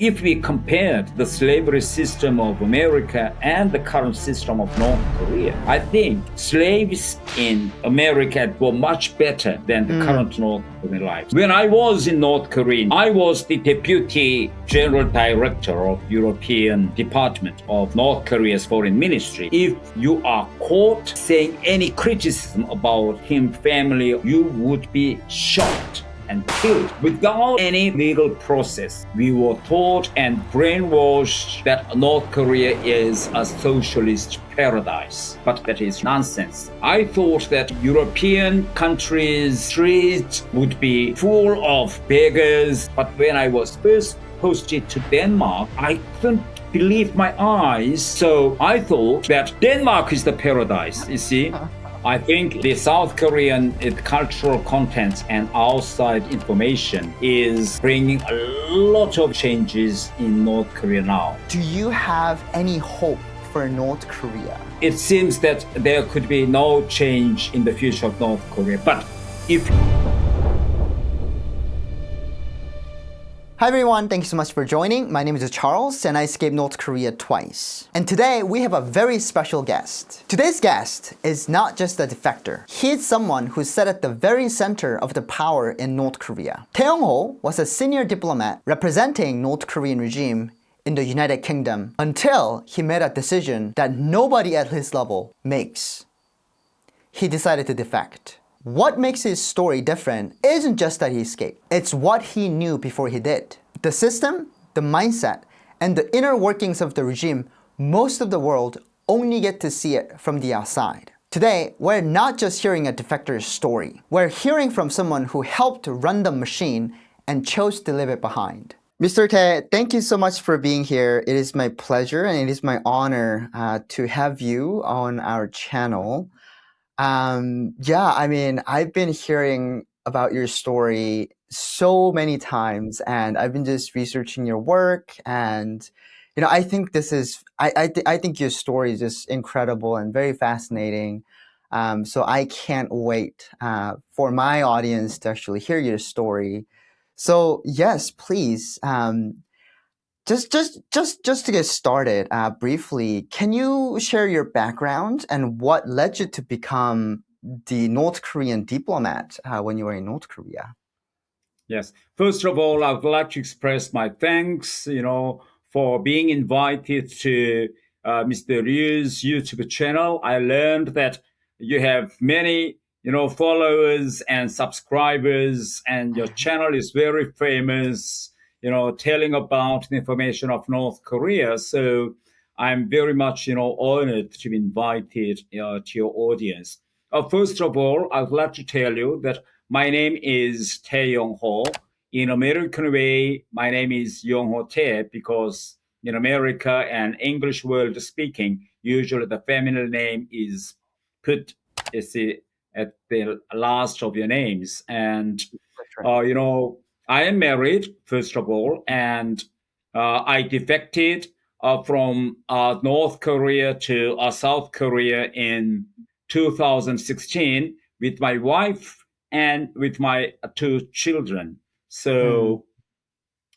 if we compared the slavery system of America and the current system of North Korea, I think slaves in America were much better than the current North Korean lives. When I was in North Korea, I was the Deputy General Director of European Department of North Korea's Foreign Ministry. If you are caught saying any criticism about him family, you would be shot and killed without any legal process. We were taught and brainwashed that North Korea is a socialist paradise, but that is nonsense. I thought that European countries' streets would be full of beggars, but when I was first posted to Denmark, I couldn't believe my eyes. So I thought that Denmark is the paradise, you see. I think the South Korean cultural content and outside information is bringing a lot of changes in North Korea now. Do you have any hope for North Korea? It seems that there could be no change in the future of North Korea. But if Hi everyone, thank you so much for joining. My name is Charles and I escaped North Korea twice. And today we have a very special guest. Today's guest is not just a defector. He is someone who sat at the very center of the power in North Korea. Thae Yong-ho was a senior diplomat representing North Korean regime in the United Kingdom until he made a decision that nobody at his level makes. He decided to defect. What makes his story different isn't just that he escaped. It's what he knew before he did. The system, the mindset, and the inner workings of the regime, most of the world only get to see it from the outside. Today, we're not just hearing a defector's story. We're hearing from someone who helped run the machine and chose to leave it behind. Mr. Tae, thank you so much for being here. It is my pleasure and it is my honor to have you on our channel. I've been hearing about your story so many times and I've been just researching your work and, I think I think your story is just incredible and very fascinating. So I can't wait, for my audience to actually hear your story. So yes, please, just to get started, briefly, can you share your background and what led you to become the North Korean diplomat when you were in North Korea? Yes. First of all, I would like to express my thanks, for being invited to Mr. Ryu's YouTube channel. I learned that you have many, followers and subscribers, and your channel is very famous, telling about the information of North Korea. So I'm very much, honored to be invited to your audience. First of all, I would like to tell you that my name is Thae Yong-ho. In American way, my name is Yong-ho Tae because in America and English world speaking, usually the family name is put at the last of your names. And, I am married, first of all, and I defected from North Korea to South Korea in 2016 with my wife and with my two children. So,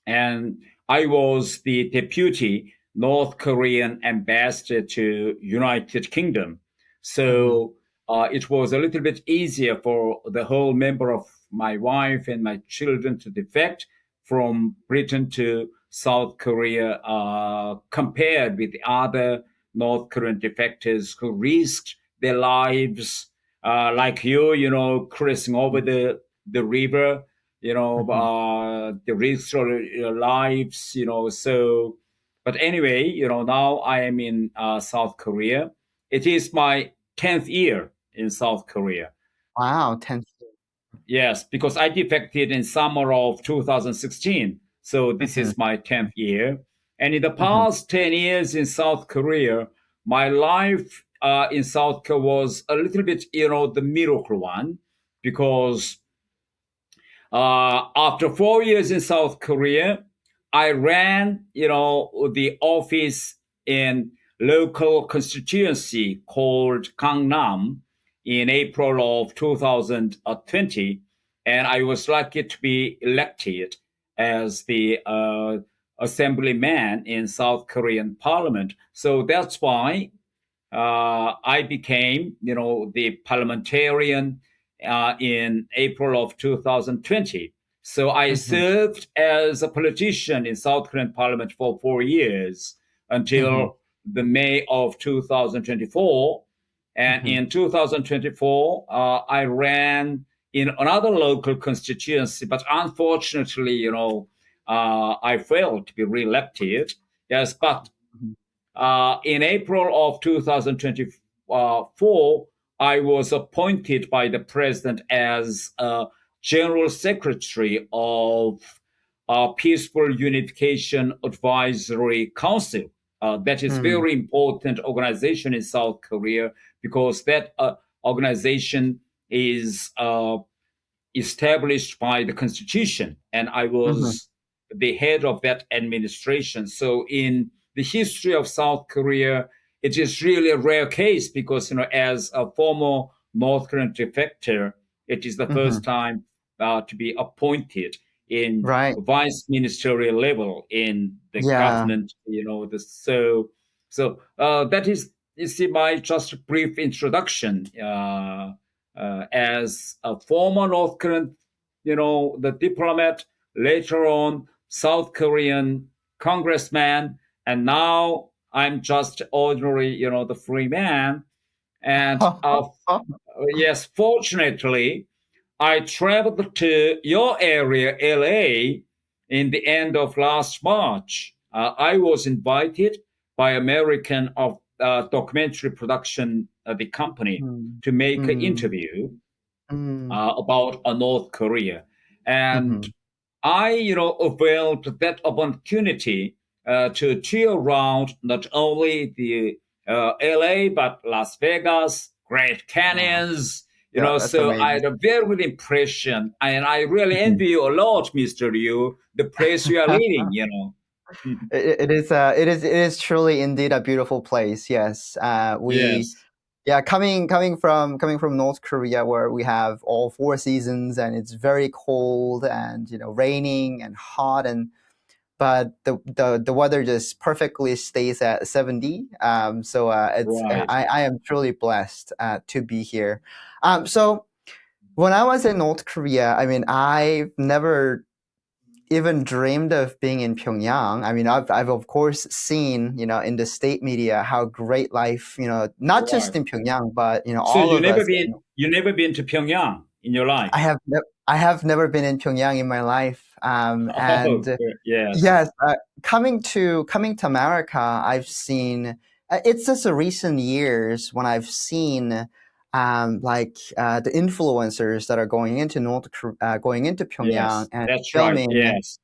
and I was the deputy North Korean ambassador to United Kingdom. So it was a little bit easier for the whole member of my wife and my children to defect from Britain to South Korea compared with the other North Korean defectors who risked their lives like you, crossing over the river, the risk of your lives, so, but anyway, now I am in South Korea. It is my 10th year in South Korea. Wow, 10th. Yes, because I defected in summer of 2016. So this is my 10th year. And in the past 10 years in South Korea, my life in South Korea was a little bit, the miracle one, because after 4 years in South Korea, I ran, the office in local constituency called Gangnam in April of 2020, and I was lucky to be elected as the assemblyman in South Korean parliament. So that's why I became, the parliamentarian in April of 2020. So I Mhm. served as a politician in South Korean parliament for 4 years Mhm. until the May of 2024. And Mhm. in 2024, I ran in another local constituency, but unfortunately, I failed to be re-elected. Yes, but Mhm. in April of 2024, I was appointed by the president as General Secretary of Peaceful Unification Advisory Council. That is Mm. very important organization in South Korea because that organization is established by the constitution, and I Mhm. was the head of that administration. So in the history of South Korea, it is really a rare case because, as a former North Korean defector, it is the first Mhm. time to be appointed in Right. vice ministerial level in the Yeah. government. That is, you see, my just brief introduction. As a former North Korean, the diplomat, later on South Korean congressman, and now I'm just ordinary, the free man. And yes, fortunately, I traveled to your area, LA, in the end of last March. I was invited by American of documentary production, the company, Mm. to make an Mm. interview Mm. about North Korea. And Mhm. I, availed that opportunity to tour around not only the LA, but Las Vegas, Great Wow. Canyons, Yeah, that's so I amazing. had a very good impression. And I really Mhm. envy you a lot, Mr. Liu, the place you are leading. It is truly indeed a beautiful place. Yes. We Yes, Yeah, coming from North Korea, where we have all four seasons, and it's very cold and raining and hot, and but the weather just perfectly stays at 70. So it's right. I am truly blessed to be here. So when I was in North Korea, I mean, I've never even dreamed of being in Pyongyang. I mean, I've of course seen, in the state media how great life, not just Right. in Pyongyang, but So all of us. you never been to Pyongyang in your life? I have never been in Pyongyang in my life, Oh, and yes. yes, coming to America, I've seen. It's just the recent years when I've seen. The influencers that are going into Pyongyang Yes, and that's right. filming. Yes,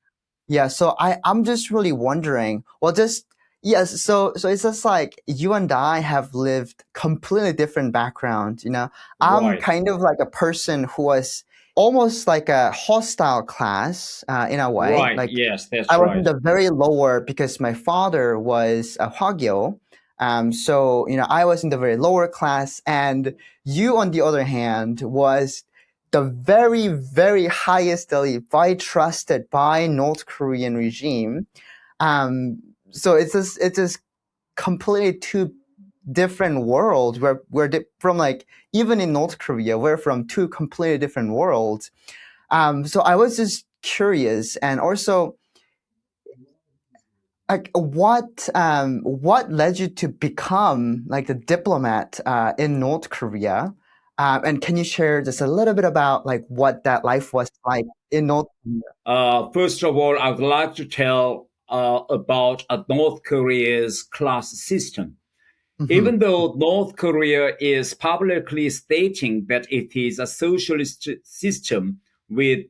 Yeah, so I'm just really wondering. Well, just yes, so it's just like you and I have lived completely different backgrounds. I'm right, kind of like a person who was almost like a hostile class in a way. right. Like Yes, I that's was in right. the very lower because my father was a Hwagyo. So I was in the very lower class, and you, on the other hand, was the very, very highest elite, by trusted by North Korean regime. So it's just completely two different worlds. From, like, even in North Korea, we're from two completely different worlds. So I was just curious, and also, like, what led you to become like the diplomat in North Korea? And can you share just a little bit about like what that life was like in North Korea? First of all, I would like to tell about North Korea's class system. Mm-hmm. Even though North Korea is publicly stating that it is a socialist system with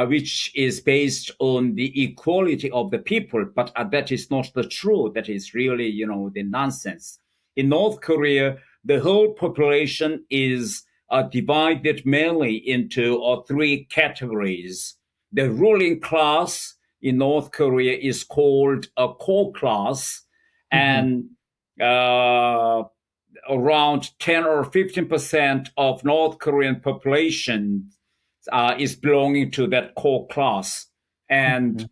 which is based on the equality of the people, but that is not the truth. That is really, the nonsense. In North Korea, the whole population is divided mainly into three categories. The ruling class in North Korea is called a core class, Mm-hmm. and uh, around 10 or 15% of North Korean population is belonging to that core class. And Mm-hmm.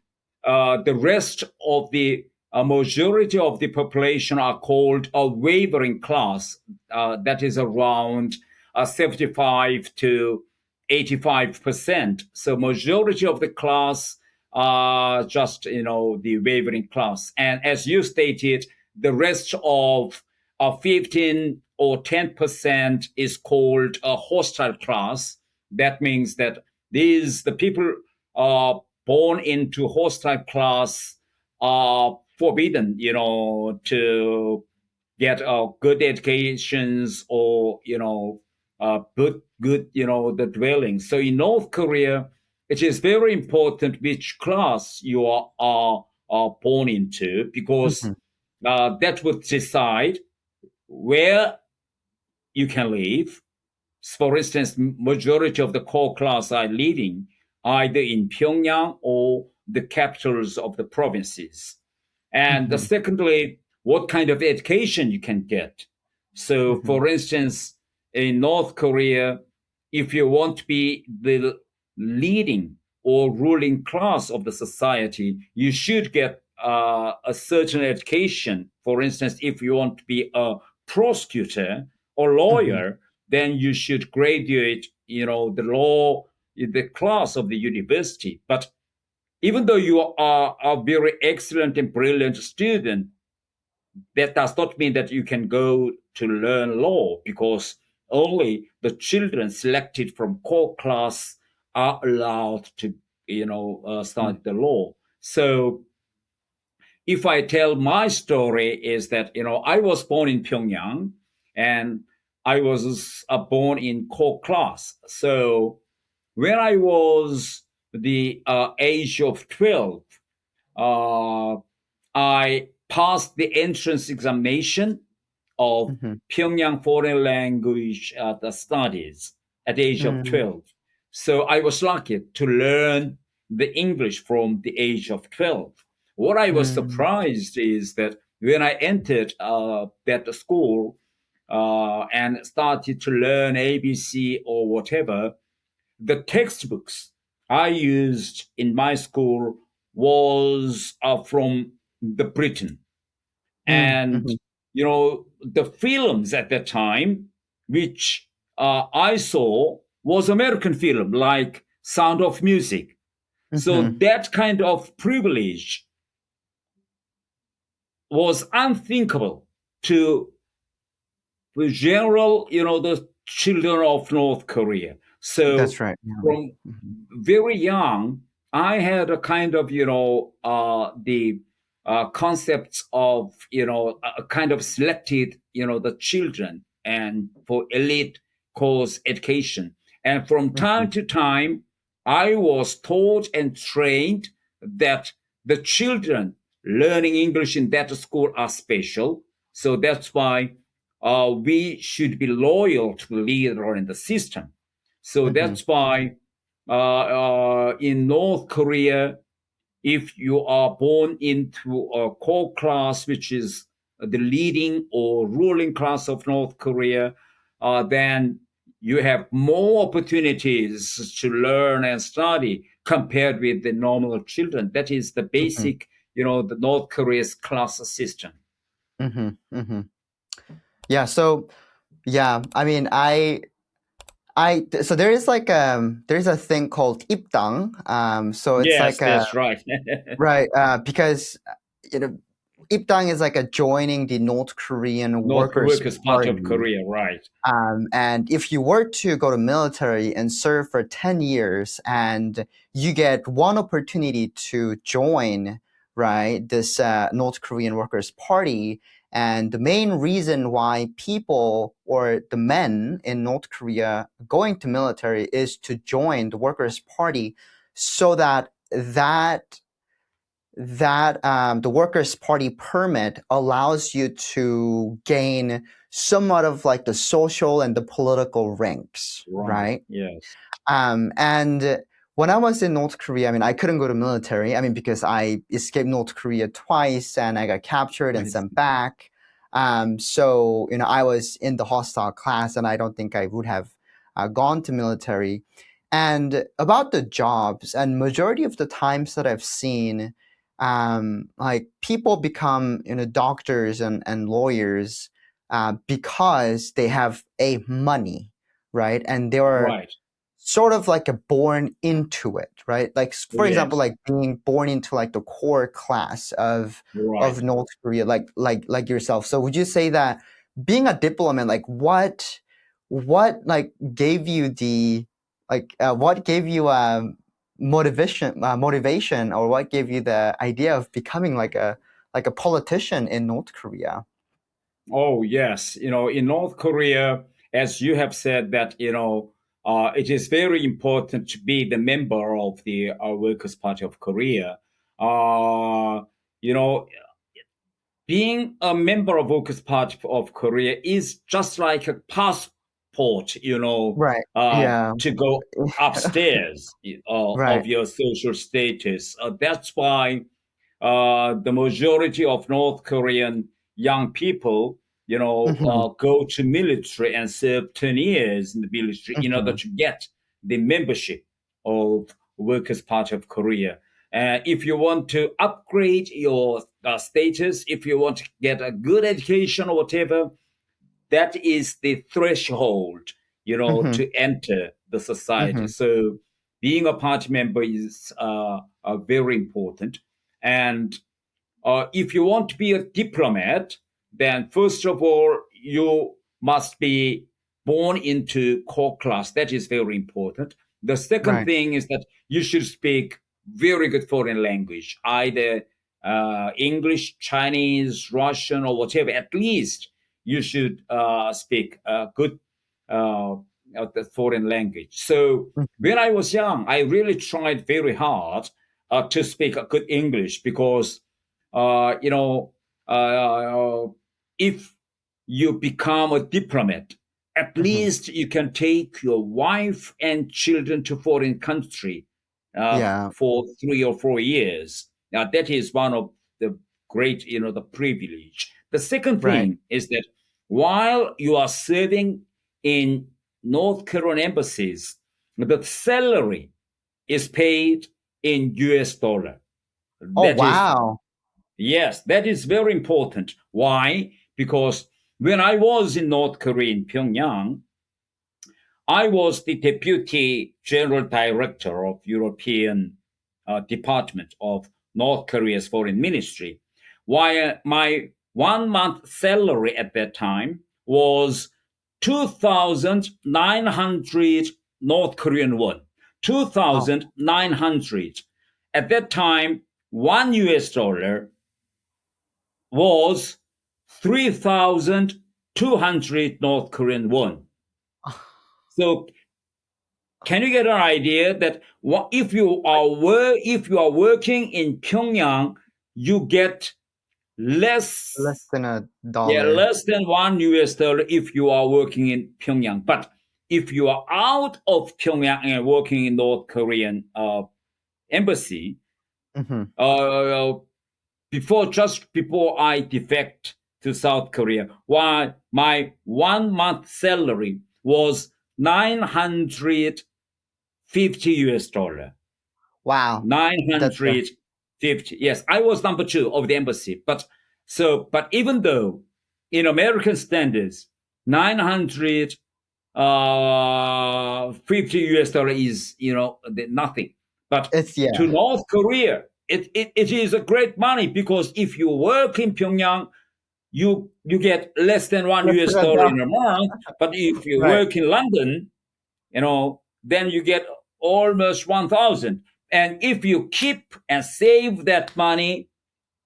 the rest of the majority of the population are called a wavering class. That is around 75 to 85%. So majority of the class are just the wavering class, and as you stated, the rest of 15 or 10% is called a hostile class. That means that the people born into hostile class are forbidden, to get good educations or good the dwelling. So in North Korea, it is very important which class you are born into, because Mm-hmm. that would decide where you can live. For instance, majority of the core class are living either in Pyongyang or the capitals of the provinces. And Mm-hmm. secondly, what kind of education you can get. So, Mm-hmm. for instance, in North Korea, if you want to be the leading or ruling class of the society, you should get a certain education. For instance, if you want to be a prosecutor or Mm-hmm. lawyer, then you should graduate, the law, the class of the university. But even though you are a very excellent and brilliant student, that does not mean that you can go to learn law, because only the children selected from core class are allowed to, study the law. So if I tell my story, is that I was born in Pyongyang, and I was born in core class. So when I was the age of 12, uh, I passed the entrance examination of Mm-hmm. Pyongyang Foreign Language the studies at the age of Mm-hmm. 12. So I was lucky to learn the English from the age of 12. What I was Mm-hmm. surprised is that when I entered that school and started to learn ABC or whatever, the textbooks I used in my school was from the Britain. And Mm-hmm. the films at that time which I saw was American film, like Sound of Music. So Mm-hmm. that kind of privilege was unthinkable to the general, the children of North Korea. That's So right. Yeah. from Mm-hmm. very young, I had a kind of, the concepts of, a kind of selected, the children and for elite course education. And from Mm-hmm. time to time, I was taught and trained that the children learning English in that school are special. So that's why we should be loyal to the leader in the system. So Mm-hmm. that's why in North Korea, if you are born into a core class, which is the leading or ruling class of North Korea, then you have more opportunities to learn and study compared with the normal children. That is the Mm-hmm. basic, the North Korea's class system. Mm-hmm. Mm-hmm. Yeah. So yeah, I mean, so there is like there's a thing called 입당. So it's Yes, like a that's right. right because you know 입당 is like a joining the North Korean North Workers' Korea is part of Party. Korea, right? And if you were to go to military and serve for 10 years and you get one opportunity to join, right, this North Korean Workers' Party, and the main reason why people or the men in North Korea going to military is to join the Workers' Party so that the Workers' Party permit allows you to gain somewhat of like the social and the political ranks, Right. right? Yes. And when I was in North Korea, I mean, I couldn't go to military. I mean, because I escaped North Korea twice and I got captured and I sent see. back. So, I was in the hostile class and I don't think I would have gone to military. And about the jobs, and majority of the times that I've seen, like people become doctors and lawyers because they have money, right? And they are Right. sort of like a born into it, right? Like for example, Yes. like being born into like the core class of Right. North Korea, like yourself. So would you say that being a diplomat, like what like gave you the what gave you motivation, or what gave you the idea of becoming like a politician in North Korea? Oh, yes. In North Korea, as you have said, that, it is very important to be the member of the Workers' Party of Korea. Uh, you know, being a member of Workers' Party of Korea is just like a passport, Right. Yeah. to go upstairs Right. of your social status. That's why the majority of North Korean young people, Hmm. go to military and serve 10 years in the military in order Hmm. to get the membership of Workers' Party of Korea. If you want to upgrade your status, if you want to get a good education or whatever, that is the threshold, Hmm. to enter the society. Hmm. So being a party member is very important. And if you want to be a diplomat, then first of all, you must be born into core class. That is very important. The second Right. thing is that you should speak very good foreign language, either English, Chinese, Russian, or whatever. At least you should speak good the foreign language. So when I was young, I really tried very hard to speak a good English because uh, you know, uh, if you become a diplomat, at Hmm. least you can take your wife and children to foreign country Yeah. for 3 or 4 years. Now that is one of the great, the privilege. The second Right. thing is that while you are serving in North Korean embassies, the salary is paid in US dollar. Oh, That is wow. Yes, that is very important. Why? Because when I was in North Korea, in Pyongyang, I was the deputy general director of European department of North Korea's foreign ministry. While my 1 month salary at that time was 2,900 North Korean won. Oh, 2,900. At that time, $1 was 3,200 North Korean won. So can you get an idea that if you are working in Pyongyang, you get less less than a yeah, dollar. less than $1 if you are working in Pyongyang. But if you are out of Pyongyang and working in North Korean embassy, Hmm. uh, just before I defect to South Korea, while my 1 month salary was 950 US dollar. Wow. That's 950. Yes, I was number two of the embassy. But even though in American standards, 900 50 US dollar is nothing, but it's to yeah. North Korea it is a great money, because if you work in Pyongyang, you get less than one Less US than a dollar dollar. in a month. But if you Right. work in London, then you get almost 1,000. And if you keep and save that money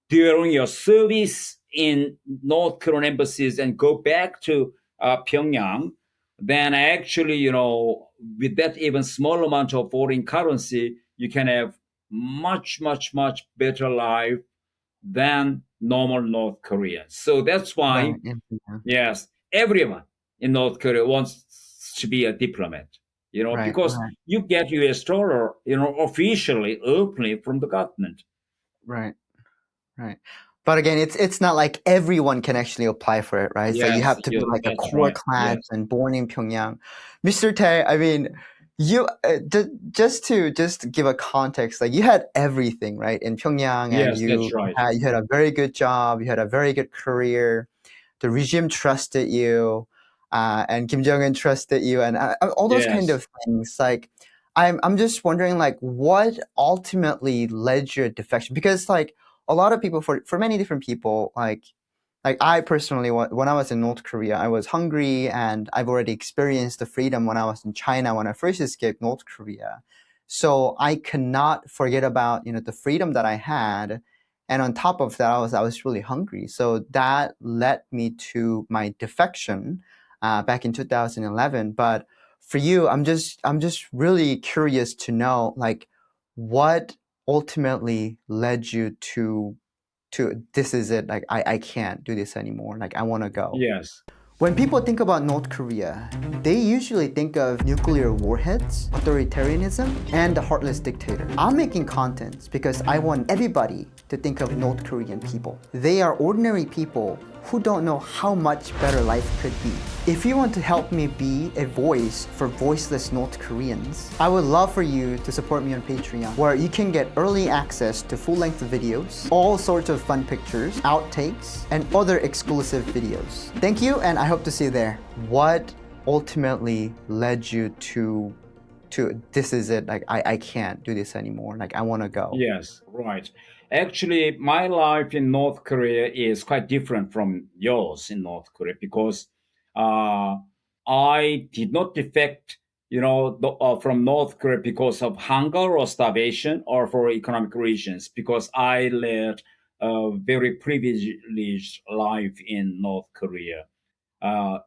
during your service in North Korean embassies and go back to Pyongyang, then actually, with that even small amount of foreign currency, you can have much, much, much better life than normal North Koreans. So that's why, Right. Yeah. yes, everyone in North Korea wants to be a diplomat, Right. because Right. you get US dollar, officially, openly from the government. Right. Right. But again, it's not like everyone can actually apply for it, right? So you Yes, have to be yes, like a that's core right. class Yes. and born in Pyongyang. Mr. Tae, I mean, You just to give a context, like you had everything right in Pyongyang, and Yes, that's right. you had a very good job, you had a very good career. The regime trusted you, and Kim Jong Un trusted you, and all those kind Yes, of things. Like, I'm just wondering, like, what ultimately led your defection? Because like a lot of people, for many different people, like I personally, when I was in North Korea, I was hungry, and I've already experienced the freedom when I was in China when I first escaped North Korea. So I cannot forget about the freedom that I had, and on top of that, I was really hungry. So that led me to my defection back in 2011. But for you, I'm just really curious to know, like, what ultimately led you to this is it, like I can't do this anymore, like I want to go. yes, When people think about North Korea, they usually think of nuclear warheads, authoritarianism, and a heartless dictator. I'm making content because I want everybody to think of North Korean people. They are ordinary people who don't know how much better life could be. If you want to help me be a voice for voiceless North Koreans, I would love for you to support me on Patreon, where you can get early access to full-length videos, all sorts of fun pictures, outtakes, and other exclusive videos. Thank you, and I hope to see you there. What ultimately led you to this is it, like I can't do this anymore, like I want to go? yes, right. Actually, my life in North Korea is quite different from yours in North Korea because uh, I did not defect, from North Korea because of hunger or starvation or for economic reasons, because I led a very privileged life in North Korea.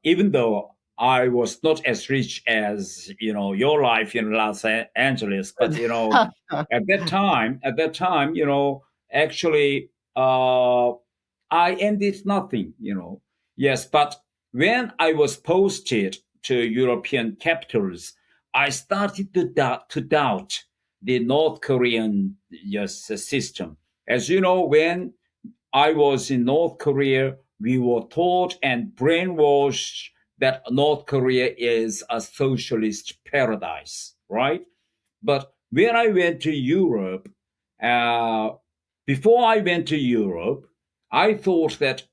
Even though I was not as rich as your life in Angeles, but at that time, actually, I ended nothing. Yes, but when I was posted to European capitals, I started to doubt the North Korean, yes, system. As you know, when I was in North Korea, we were taught and brainwashed that North Korea is a socialist paradise, right? But when I went to Europe, uh, before I went to Europe, I thought that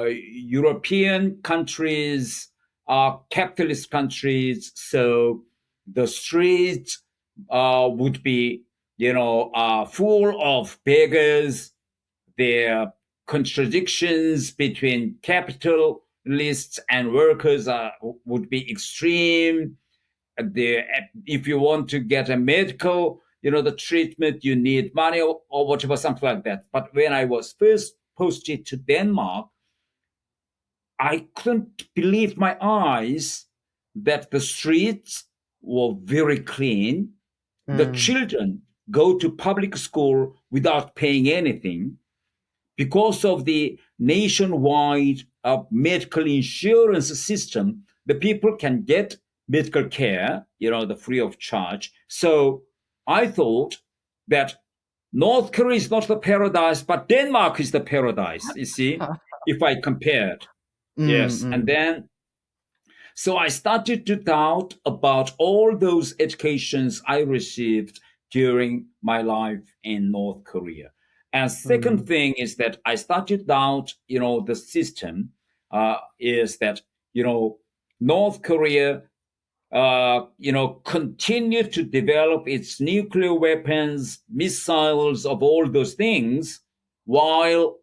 European countries are capitalist countries, so the streets would be, full of beggars. Their contradictions between capitalists and workers would be extreme. If you want to get a medical, the treatment, you need money or whatever, something like that. But when I was first posted to Denmark, I couldn't believe my eyes that the streets were very clean. The Mm, children go to public school without paying anything because of the nationwide medical insurance system. The people can get medical care, the free of charge. So I thought that North Korea is not the paradise, but Denmark is the paradise, you see, if I compared. Yes. And mm. then so I started to doubt about all those educations I received during my life in North Korea. And second Mm, thing is that I started doubt, the system is that, North Korea, continue to develop its nuclear weapons, missiles, of all those things, while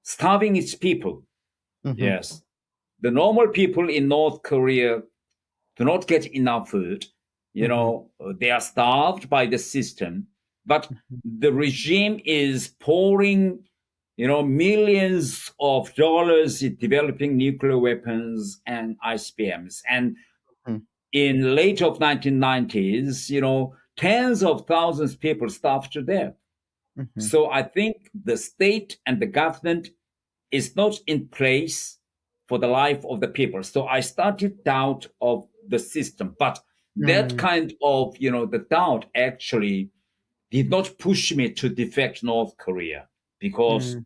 starving its people. mhm, Yes, the normal people in North Korea do not get enough food. mhm, They are starved by the system, but mhm, the regime is pouring, millions of dollars in developing nuclear weapons and ICBMs. And mhm, in late of 1990s, tens of thousands of people starved to death. mhm, So I think the state and the government is not in place for the life of the people. So I started doubt of the system, but that mm, kind of, the doubt actually did not push me to defect North Korea, because mm.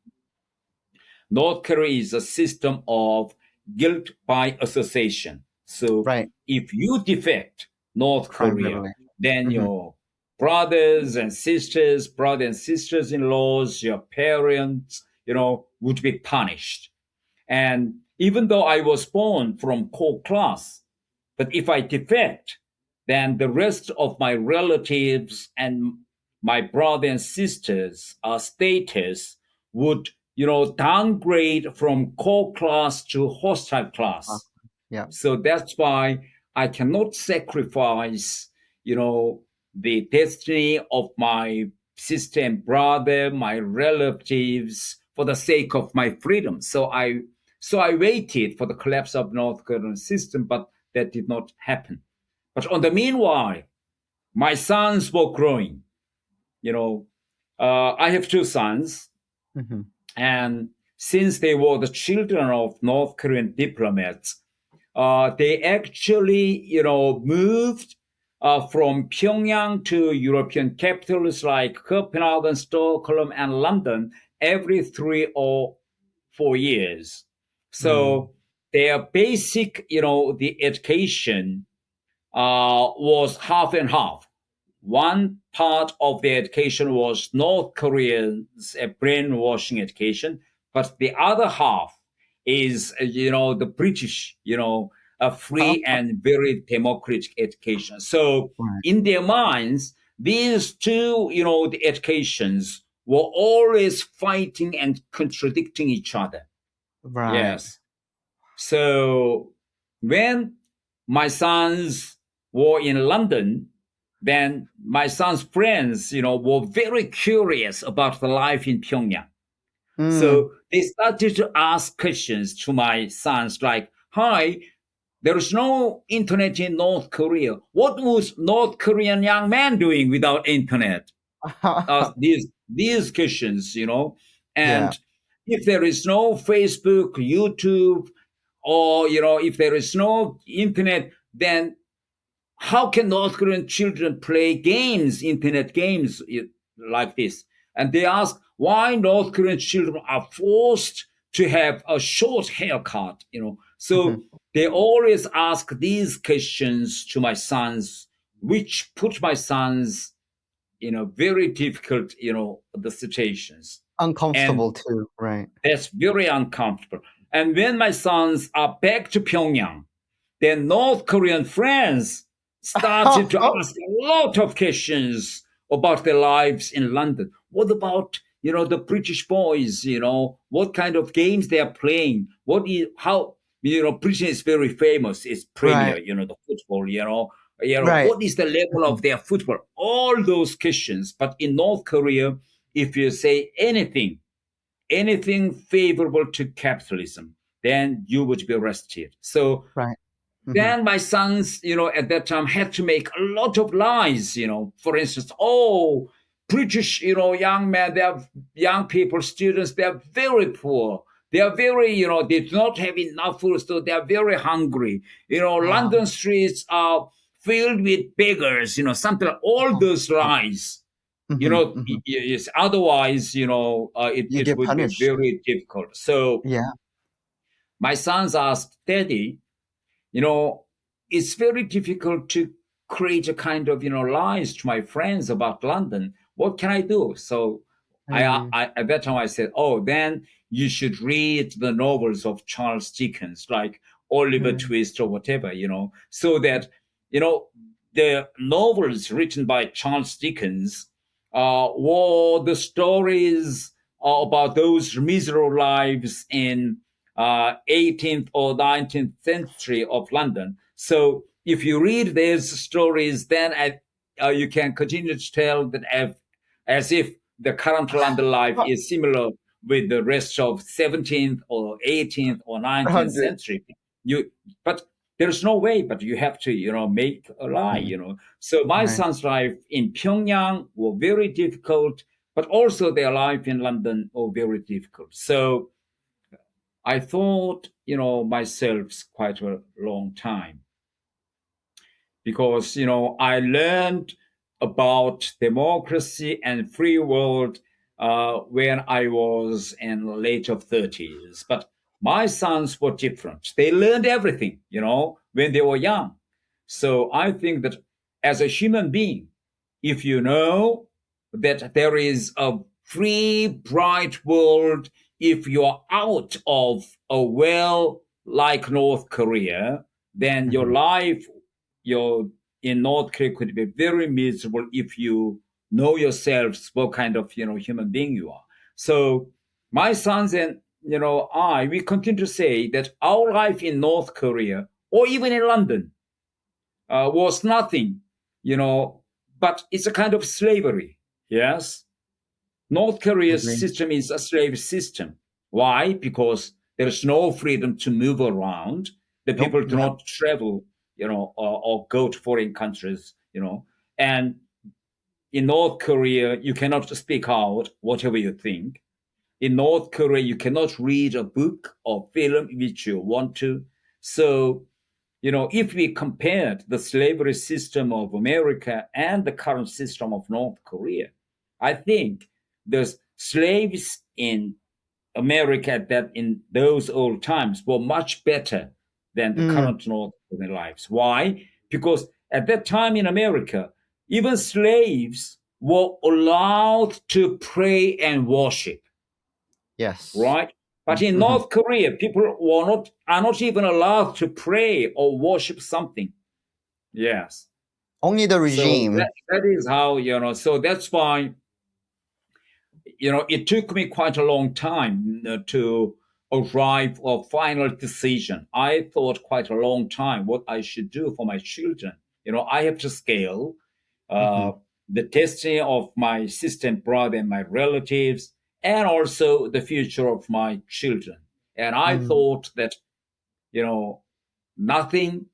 North Korea is a system of guilt by association. So Right. if you defect, North Korea, Primarily. then Mm-hmm. your brothers and sisters, brother and sisters-in-laws, your parents, would be punished. And even though I was born from core class, but if I defect, then the rest of my relatives and my brother and sisters' status would, downgrade from core class to hostile Uh, class. yeah. So that's why I cannot sacrifice, the destiny of my sister and brother, my relatives, for the sake of my freedom. So I waited for the collapse of North Korean system, but that did not happen. But on the meanwhile, my sons were growing. You know, I have two sons, Mm-hmm. and since they were the children of North Korean diplomats, they actually, moved from Pyongyang to European capitals like Copenhagen, Stockholm, and London every 3 or 4 years. Mm. So their basic, the education was half and half. One part of the education was North Korea's brainwashing education, but the other half is, the British, a free and very democratic education. So Right. in their minds, these two, the educations were always fighting and contradicting each other. Right. Yes. So when my sons were in London, then my son's friends, were very curious about the life in Pyongyang. Mm. So they started to ask questions to my sons like, hi, there is no internet in North Korea. What was North Korean young man doing without internet? These questions, Yeah. and if there is no Facebook, YouTube, or if there is no internet, then how can North Korean children play games, internet games like this? And they ask why North Korean children are forced to have a short haircut, Mm-hmm. So they always ask these questions to my sons, which put my sons in a very difficult, the situations. And Uncomfortable too. Right. that's very uncomfortable. And when my sons are back to Pyongyang, their North Korean friends started to ask a lot of questions about their lives in London. What about, the British boys, what kind of games they are playing? How, Britain is very famous. It's Premier, Right. the football, Right. what is the level Mhm. of their football? All those questions. But in North Korea, if you say anything favorable to capitalism, then you would be arrested. So Right. Mm-hmm. then my sons, at that time had to make a lot of lies, For instance, oh, British, young men, they are young people, students, they are very poor. They are very, they do not have enough food, so they are very hungry. London streets are filled with beggars, something like all those lies. Mm-hmm. Mm-hmm. Yes, otherwise, You it get would be punished. very difficult. So Yeah. my sons asked, Daddy, you know, it's very difficult to create a kind of, lies to my friends about London. What can I do? So Mm. at that time I said, oh, then you should read the novels of Charles Dickens, like Oliver Mm. Twist or whatever, so that, you know, the novels written by Charles Dickens were the stories about those miserable lives in 18th or 19th century of London. So if you read these stories, then you can continue to tell that as if the current London life is similar with the rest of 17th or 18th or 19th 100. century. But there's no way, but you have to, make a lie, Mm. So my Right. son's life in Pyongyang were very difficult, but also their life in London were very difficult. So I thought, myself quite a long time because, I learned about democracy and free world when I was in late of 30s. But my sons were different. They learned everything, when they were young. So I think that as a human being, if you know that there is a free, bright world, if you're out of a well like North Korea, then your Mhm. life, your in North Korea could be very miserable if you know yourselves what kind of human being you are. So my sons and we continue to say that our life in North Korea or even in London was nothing, you know, but it's a kind of slavery. Yes, North Korea's Agree. system is a slave system. Why? Because there is no freedom to move around. The Nope. people do Yep. not travel, or go to foreign countries, and in North Korea, you cannot speak out whatever you think. In North Korea, you cannot read a book or film which you want to. So, if we compared the slavery system of America and the current system of North Korea, I think the slaves in America that in those old times were much better than the Mm, current North Korean lives. Why? Because at that time in America, even slaves were allowed to pray and worship, yes. right? But in Mhm. North Korea, people are not even allowed to pray or worship something. Yes. Only the So regime. that is how, so that's why, it took me quite a long time to arrive a final decision. I thought quite a long time what I should do for my children. I have to scale uh, Mhm. the destiny of my sister and brother and my relatives, and also the future of my children. And I Mm, thought that, nothing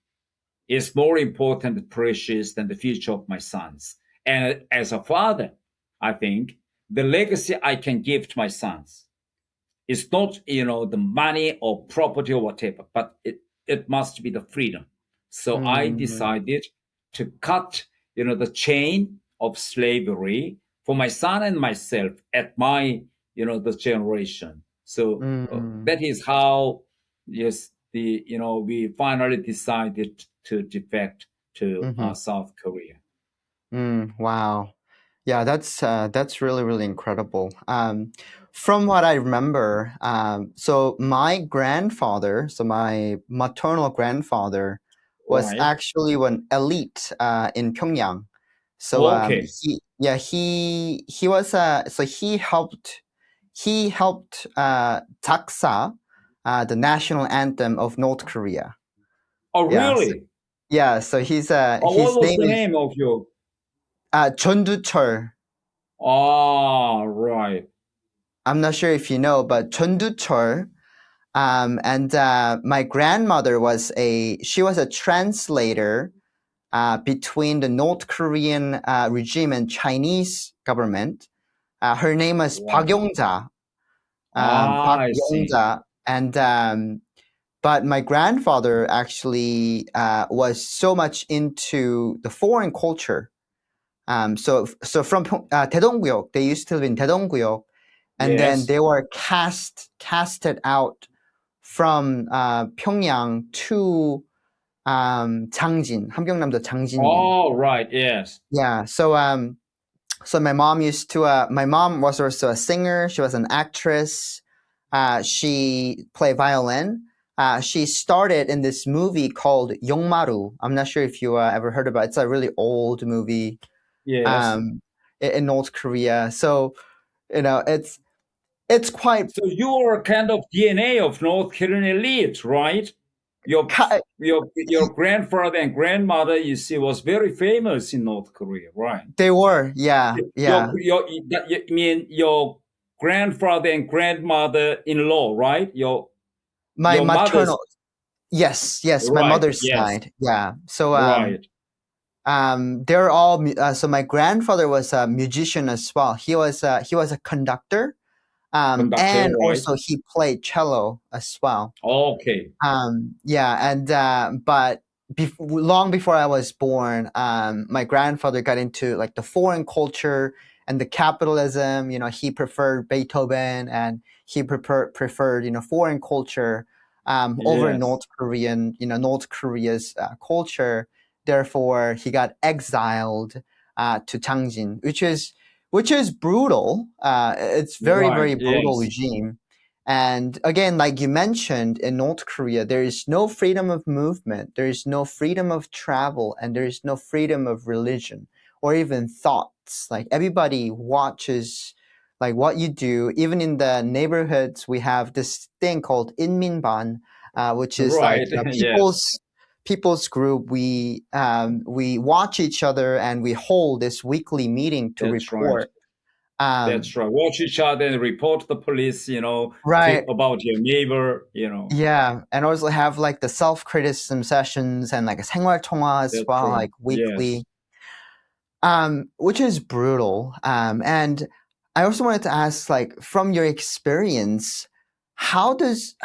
is more important and precious than the future of my sons. And as a father, I think the legacy I can give to my sons is not, the money or property or whatever, but it must be the freedom. So I mm, decided to cut, the chain of slavery for my son and myself at my, the generation. So mm, that is how, yes, we finally decided to defect to mhm. South Korea. Wow. Yeah, that's really, really incredible. From what I remember, so my grandfather, so my maternal grandfather, was Right. actually an elite in Pyongyang. So Okay. he was so he helped Taksa, the national anthem of North Korea. Oh, Yeah, so, really? yeah. So What his was name the is name of your? Chondu. Ah, right. I'm not sure if you know, but Chondu. And my grandmother she was a translator between the North Korean regime and Chinese government. Her name is Park Right. Yong-ja. Ah, Park I see. Yong-ja. And but my grandfather actually was so much into the foreign culture. So from Taedong-guyok, they used to live in Taedong-guyok, and then Yes. they were casted out from Pyongyang to 장진, 함경남도 장진리. Oh, right. Yes. Yeah. So my mom was also a singer. She was an actress. She played violin. She started in this movie called Yongmaru. I'm not sure if you ever heard about it. It's a really old movie Yes. um, in North Korea. So it's quite So you are a kind of DNA of North Korean elite, right? Your ki- your grandfather and grandmother, you see, was very famous in North Korea, right? they were, yeah, yeah. You mean your grandfather and grandmother-in-law, right? My Your mother's maternal, yes, my right. mother's Yes. side, yeah. So Right. they're all so my grandfather was a musician as well. He was a conductor, Conductor, and right? also he played cello as well. Okay. Yeah, and but long before I was born, my grandfather got into like the foreign culture and the capitalism. He preferred Beethoven, and he preferred foreign culture over Yes. North Korea's culture. therefore he got exiled to Changjin, which is brutal. It's very, Right. very brutal Yes. regime. And again, like you mentioned, in North Korea, there is no freedom of movement, there is no freedom of travel, and there is no freedom of religion or even thoughts. Like everybody watches like what you do. Even in the neighborhoods, we have this thing called Inminban, which is like Right. Yes. people's group. We watch each other and we hold this weekly meeting to That's right. report. Um, That's right. Watch each other and report the police, to right. about your neighbor. Yeah, and also have like the self-criticism sessions and like a 생활통화 as That's well, right. like Yes. weekly, which is brutal. And I also wanted to ask, like, from your experience, how does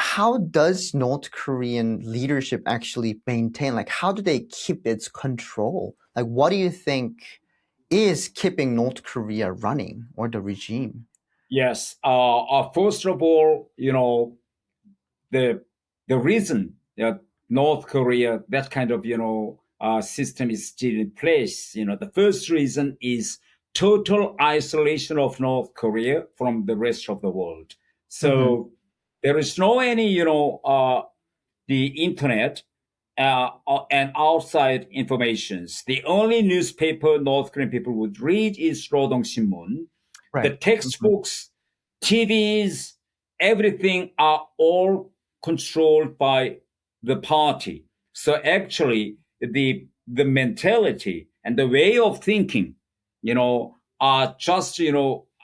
North Korean leadership actually maintain? Like, how do they keep its control? Like, what do you think is keeping North Korea running or the regime? Yes. First of all, the the reason that North Korea, that kind of system is still in place. The first reason is total isolation of North Korea from the rest of the world. Mm-hmm. So there is no any the internet and outside informations. The only newspaper North Korean people would read is Rodong Sinmun. The Right. Mm-hmm. textbooks, TVs, everything are all controlled by the party. So actually, the mentality and the way of thinking, are just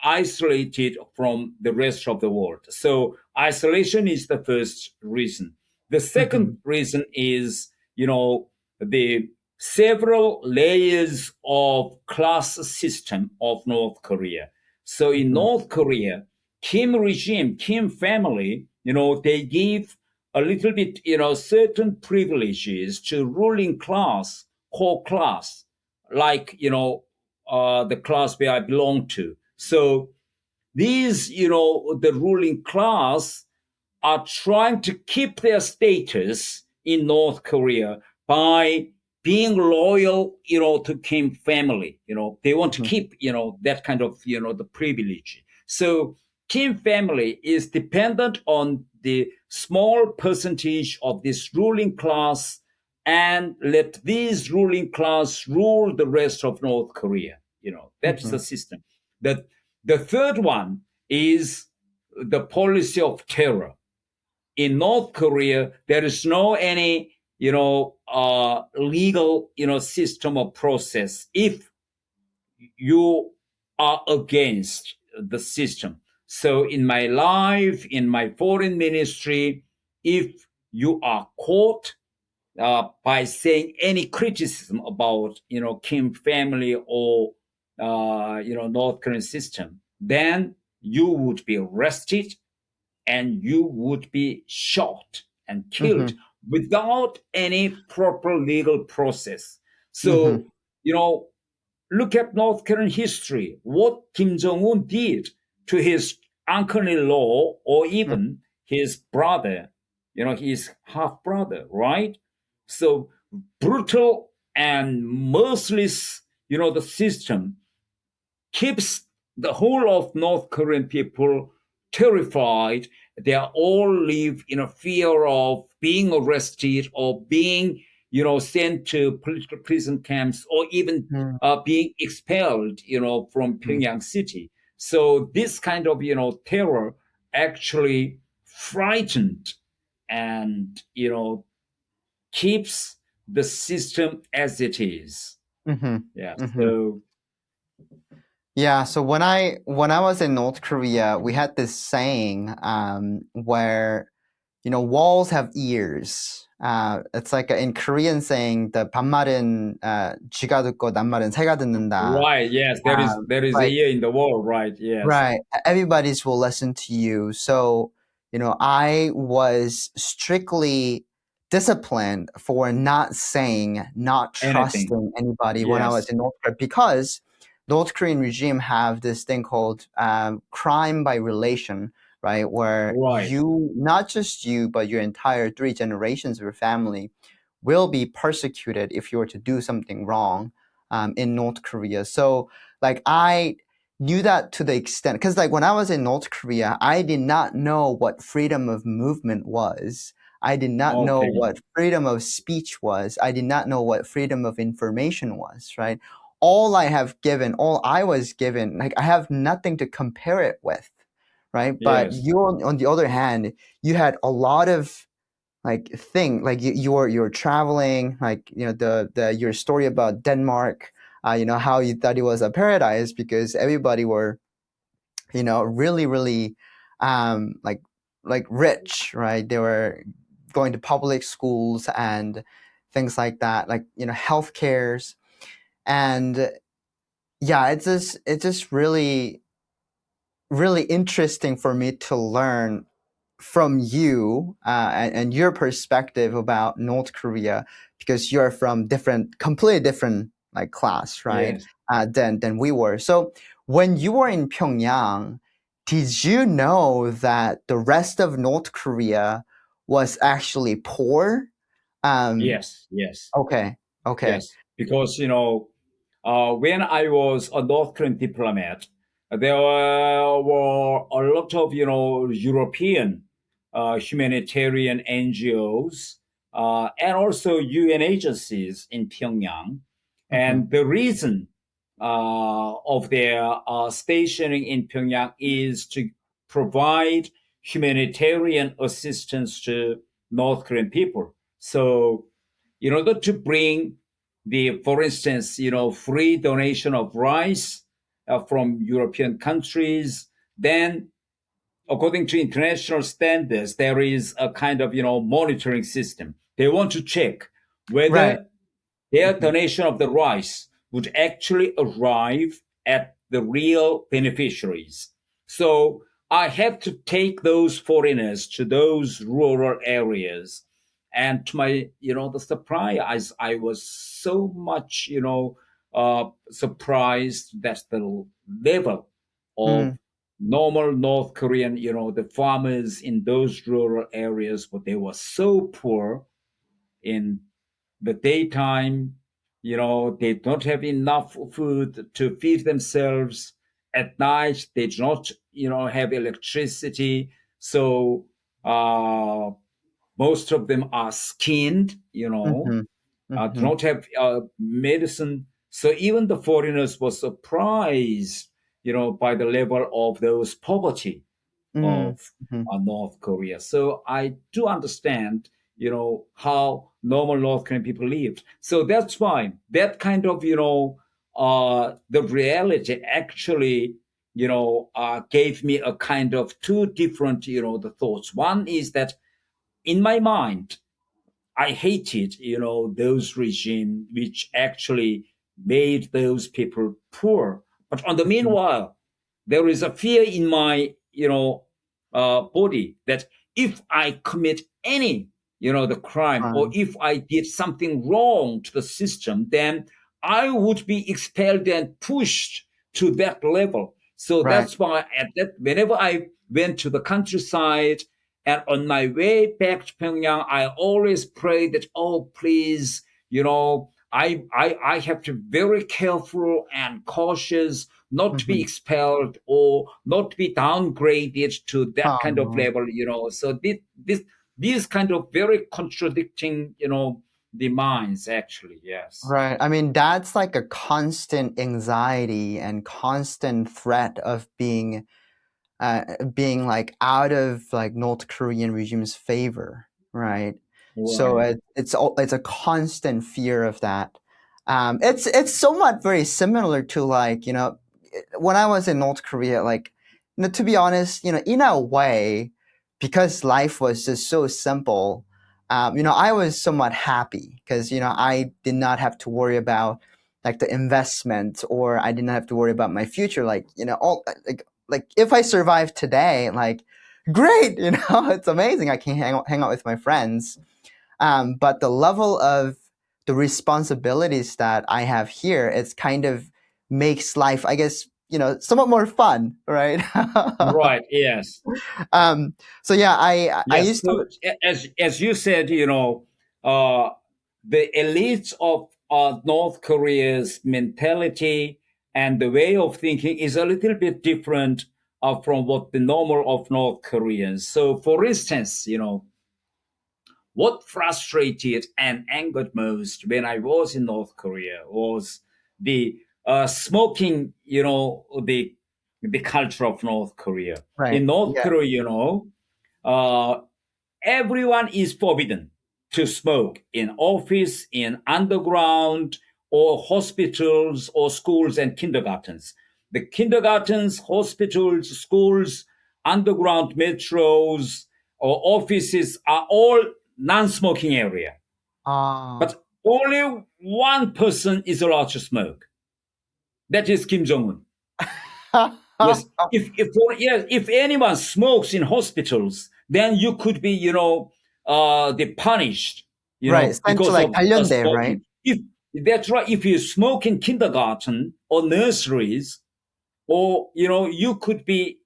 isolated from the rest of the world. So isolation is the first reason. The Mm-hmm. second reason is, the several layers of class system of North Korea. So in Mm-hmm. North Korea, Kim regime, Kim family, they give a little bit, certain privileges to ruling class, core class, like, the class where I belong to. So these, the ruling class are trying to keep their status in North Korea by being loyal, to Kim family. They want to Mm-hmm. keep, that kind of, the privilege. So Kim family is dependent on the small percentage of this ruling class and let these ruling class rule the rest of North Korea. That is Mm-hmm. the system. The third one is the policy of terror. In North Korea, there is no any legal system or process if you are against the system. So in my life, in my foreign ministry, if you are caught by saying any criticism about Kim family or North Korean system, then you would be arrested and you would be shot and killed Mm-hmm. without any proper legal process. Mm-hmm. So, look at North Korean history, what Kim Jong un did to his uncle in law or even his brother, his half brother, right? So, brutal and merciless, the system keeps the whole of North Korean people terrified. They all live in a fear of being arrested or being, sent to political prison camps or even Mm-hmm. being expelled, from Pyongyang city. So this kind of, terror actually frightened and, keeps the system as it is. Mm-hmm. Yeah. Mm-hmm. So Yeah, so when I was in North Korea, we had this saying where walls have ears. It's like in Korean saying the 반말은 쥐가 듣고 낱말은 새가 듣는다. right. Yes, there is a Like year in the world. Right. Yes. right, everybody's will listen to you. So I was strictly disciplined for not saying, not Anything. trusting anybody when I was Yes. in North Korea because North Korean regime have this thing called crime by relation, right? Where Right. you, not just you, but your entire three generations of your family will be persecuted if you were to do something wrong in North Korea. So like I knew that to the extent, because like when I was in North Korea, I did not know what freedom of movement was. I did not know Okay. what freedom of speech was. I did not know what freedom of information was, right? All I was given, like I have nothing to compare it with, right? But Yes. you, on the other hand, you had a lot of like thing, like you're traveling, like the your story about Denmark, how you thought it was a paradise because everybody were really like rich, right? They were going to public schools and things like that, like health cares. And yeah, it's just really interesting for me to learn from you and your perspective about North Korea because you're from completely different like class, right? Yes. Than we were. So when you were in Pyongyang, did you know that the rest of North Korea was actually poor? Um, Yes. Yes. okay, okay. Yes. Because when I was a North Korean diplomat, there were a lot of European humanitarian NGOs and also UN agencies in Pyongyang, Mm-hmm, and the reason of their stationing in Pyongyang is to provide humanitarian assistance to North Korean people. So, in order to bring for instance, free donation of rice from European countries, then according to international standards, there is a kind of, monitoring system. They want to check right. whether their Mm-hmm, donation of the rice would actually arrive at the real beneficiaries. So I have to take those foreigners to those rural areas. And to my, the surprise, I was so much, surprised that the level of mm, normal North Korean, the farmers in those rural areas, but they were so poor in the daytime, they don't have enough food to feed themselves. At night, they do not, have electricity. So most of them are skinned, mm-hmm, do mm-hmm, not have medicine. So even the foreigners were surprised, by the level of those poverty mm, of mm-hmm, North Korea. So I do understand, how normal North Korean people lived. So that's why that kind of, the reality actually, gave me a kind of two different, the thoughts. One is that in my mind, I hated, those regime which actually made those people poor. But on the mm-hmm, meanwhile, there is a fear in my, body that if I commit any, the crime, or crime. if I did something wrong to the system, then I would be expelled and pushed to that level. So Right. that's why whenever I went to the countryside, and on my way back to Pyongyang, I always pray that, oh, please, I have to be very careful and cautious not to be Mm-hmm. expelled or not to be downgraded to that kind of Oh, level, So these kind of very contradicting, demands, actually, yes. right. I mean, that's like a constant anxiety and constant threat of being like out of like North Korean regime's favor, right? So Right. it's a constant fear of that. It's somewhat very similar to like when I was in North Korea, like to be honest, in a way, because life was just so simple. I was somewhat happy because I did not have to worry about like the investment or I didn't have to worry about my future. Like all like if I survive today, like great, it's amazing. I can hang out with my friends. But the level of the responsibilities that I have here, it's kind of makes life, I guess, somewhat more fun, right? Right. Yes. um, so yeah, I Yes. used to. So as you said, uh, the elites of North Korea's mentality and the way of thinking is a little bit different from what the normal of North Koreans. So, for instance, what frustrated and angered most when I was in North Korea was the smoking, the culture of North Korea. Right. In North Yeah. Korea, uh, everyone is forbidden to smoke in office, in underground, or hospitals, or schools and kindergartens. The kindergartens, hospitals, schools, underground metros, or offices are all non-smoking area. Ah. But only one person is allowed to smoke. That is Kim Jong-un. Yes, if anyone smokes in hospitals, then you could be, the punished, Right. Sent to because like of 단련대, right? smoking. If that's right, if you smoke in kindergarten or nurseries, or you could be,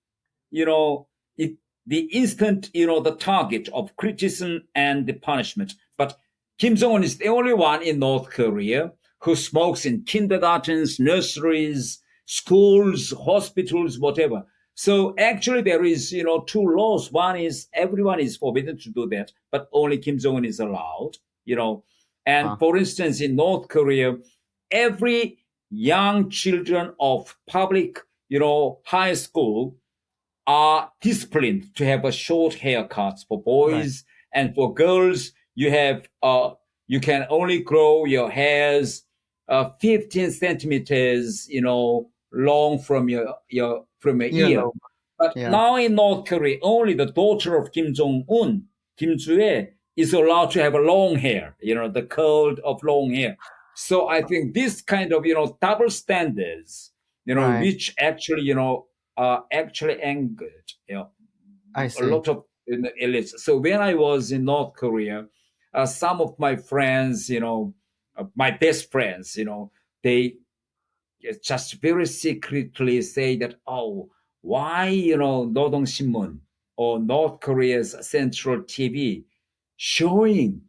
you know, it, the instant, the target of criticism and the punishment. But Kim Jong Un is the only one in North Korea who smokes in kindergartens, nurseries, schools, hospitals, whatever. So actually, there is, two laws. One is everyone is forbidden to do that, but only Kim Jong Un is allowed. And Huh. for instance, in North Korea, every young children of public, high school are disciplined to have a short haircuts for Right. boys, and for girls you can only grow your hairs 15 centimeters long from your ear. Earlobe. But Yeah. now in North Korea, only the daughter of Kim Jong-un, Kim Ju-e, is allowed to have a long hair, the curl of long hair. So I think this kind of double standards, Right. which actually actually angered I a see. lot of elites. So when I was in North Korea, some of my friends, my best friends, they just very secretly say that, oh, why, Nodong Sinmun or North Korea's central TV showing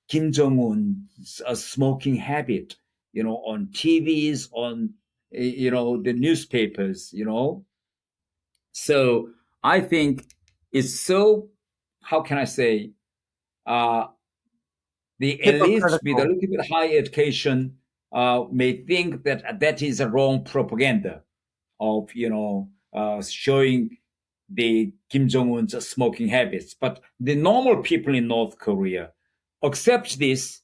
Kim Jong Un's smoking habit, on TVs, on the newspapers, So I think it's so, how can I say, uh, the elites with a Hypocritical. little bit high education may think that that is a wrong propaganda of showing the Kim Jong Un's smoking habits, but the normal people in North Korea accept this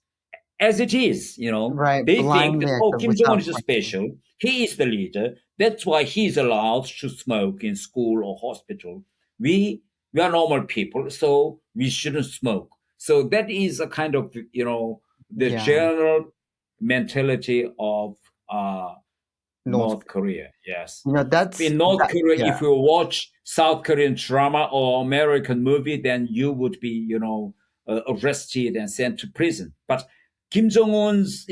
as it is. Right. They think Blindly that, oh, Kim Jong Un without is question. special. He is the leader. That's why he's allowed to smoke in school or hospital. We are normal people, so we shouldn't smoke. So that is a kind of the Yeah. general mentality of North. North Korea. Yes. That's In North that. Korea, Yeah. if you watch South Korean drama or American movie, then you would be, arrested and sent to prison. But Kim Jong Un's,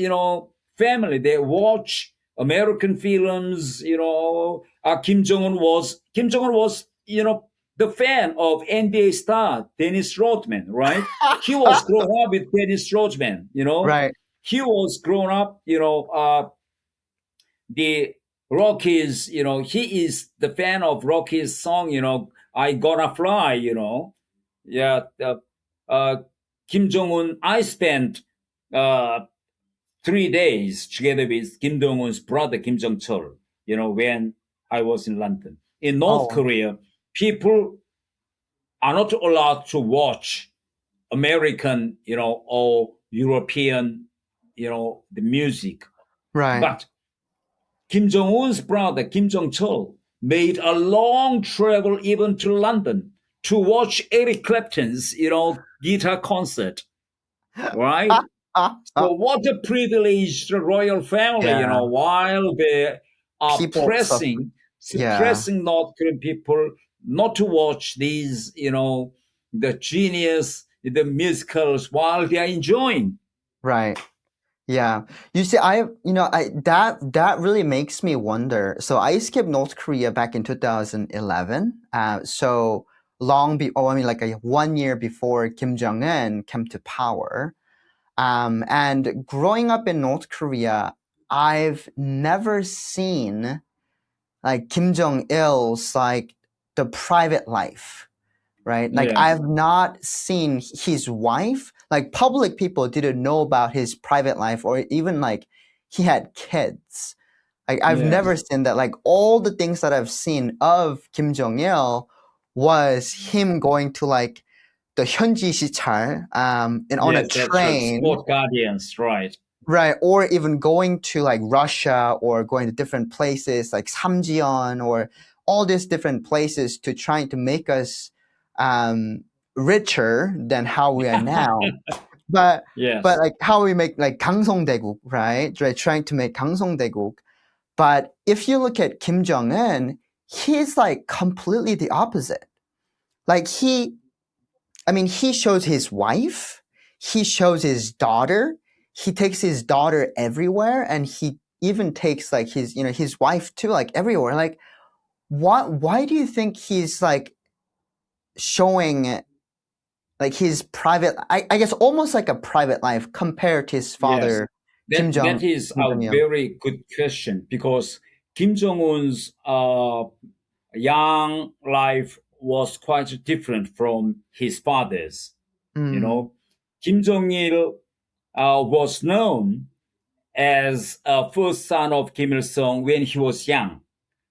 family, they watch American films. Kim Jong Un was, the fan of NBA star Dennis Rodman, right? He was grown up with Dennis Rodman. Right. He was grown up, the Rockies, he is the fan of Rockies song, I Gonna Fly, Yeah, uh, Kim Jong Un, I spent uh, 3 days together with Kim Jong Un's brother, Kim Jong Chol, when I was in London. In North Oh. Korea, people are not allowed to watch American, or European, the music. Right. But Kim Jong Un's brother, Kim Jong Chol, made a long travel even to London to watch Eric Clapton's, guitar concert, right? So what a privileged royal family, Yeah. while they are People suffer. Yeah. suppressing North Korean people not to watch these, the genius, the musicals while they are enjoying. Right. Yeah. You see, I that really makes me wonder. So I escaped North Korea back in 2011. So long be, oh, I mean, like 1 year before Kim Jong Un came to power. And growing up in North Korea, I've never seen like Kim Jong Il's like the private life, right? Like Yes. I've not seen his wife. Like public people didn't know about his private life, or even like he had kids. Like I've never Yes. seen that. Like all the things that I've seen of Kim Jong Il was him going to like the 현지 시찰, and on a Yes, that's right. train, Sport guardians, right. right? Or even going to like Russia or going to different places like Samjian or all these different places to trying to make us richer than how we are now. But Yes. like how we make like 강성대국, right? Trying to make 강성대국. But if you look at Kim Jong Un, he's like completely the opposite. Like he shows his wife, he shows his daughter, he takes his daughter everywhere, and he even takes like his wife too, like everywhere. Like, why do you think he's like showing like his private, I guess almost like a private life compared to his Yes. father, That is Kim a Jong Il? very good question because Kim Jong Un's young life was quite different from his father's. You Mm, know, Kim Jong Il was known as a first son of Kim Il Sung when he was young.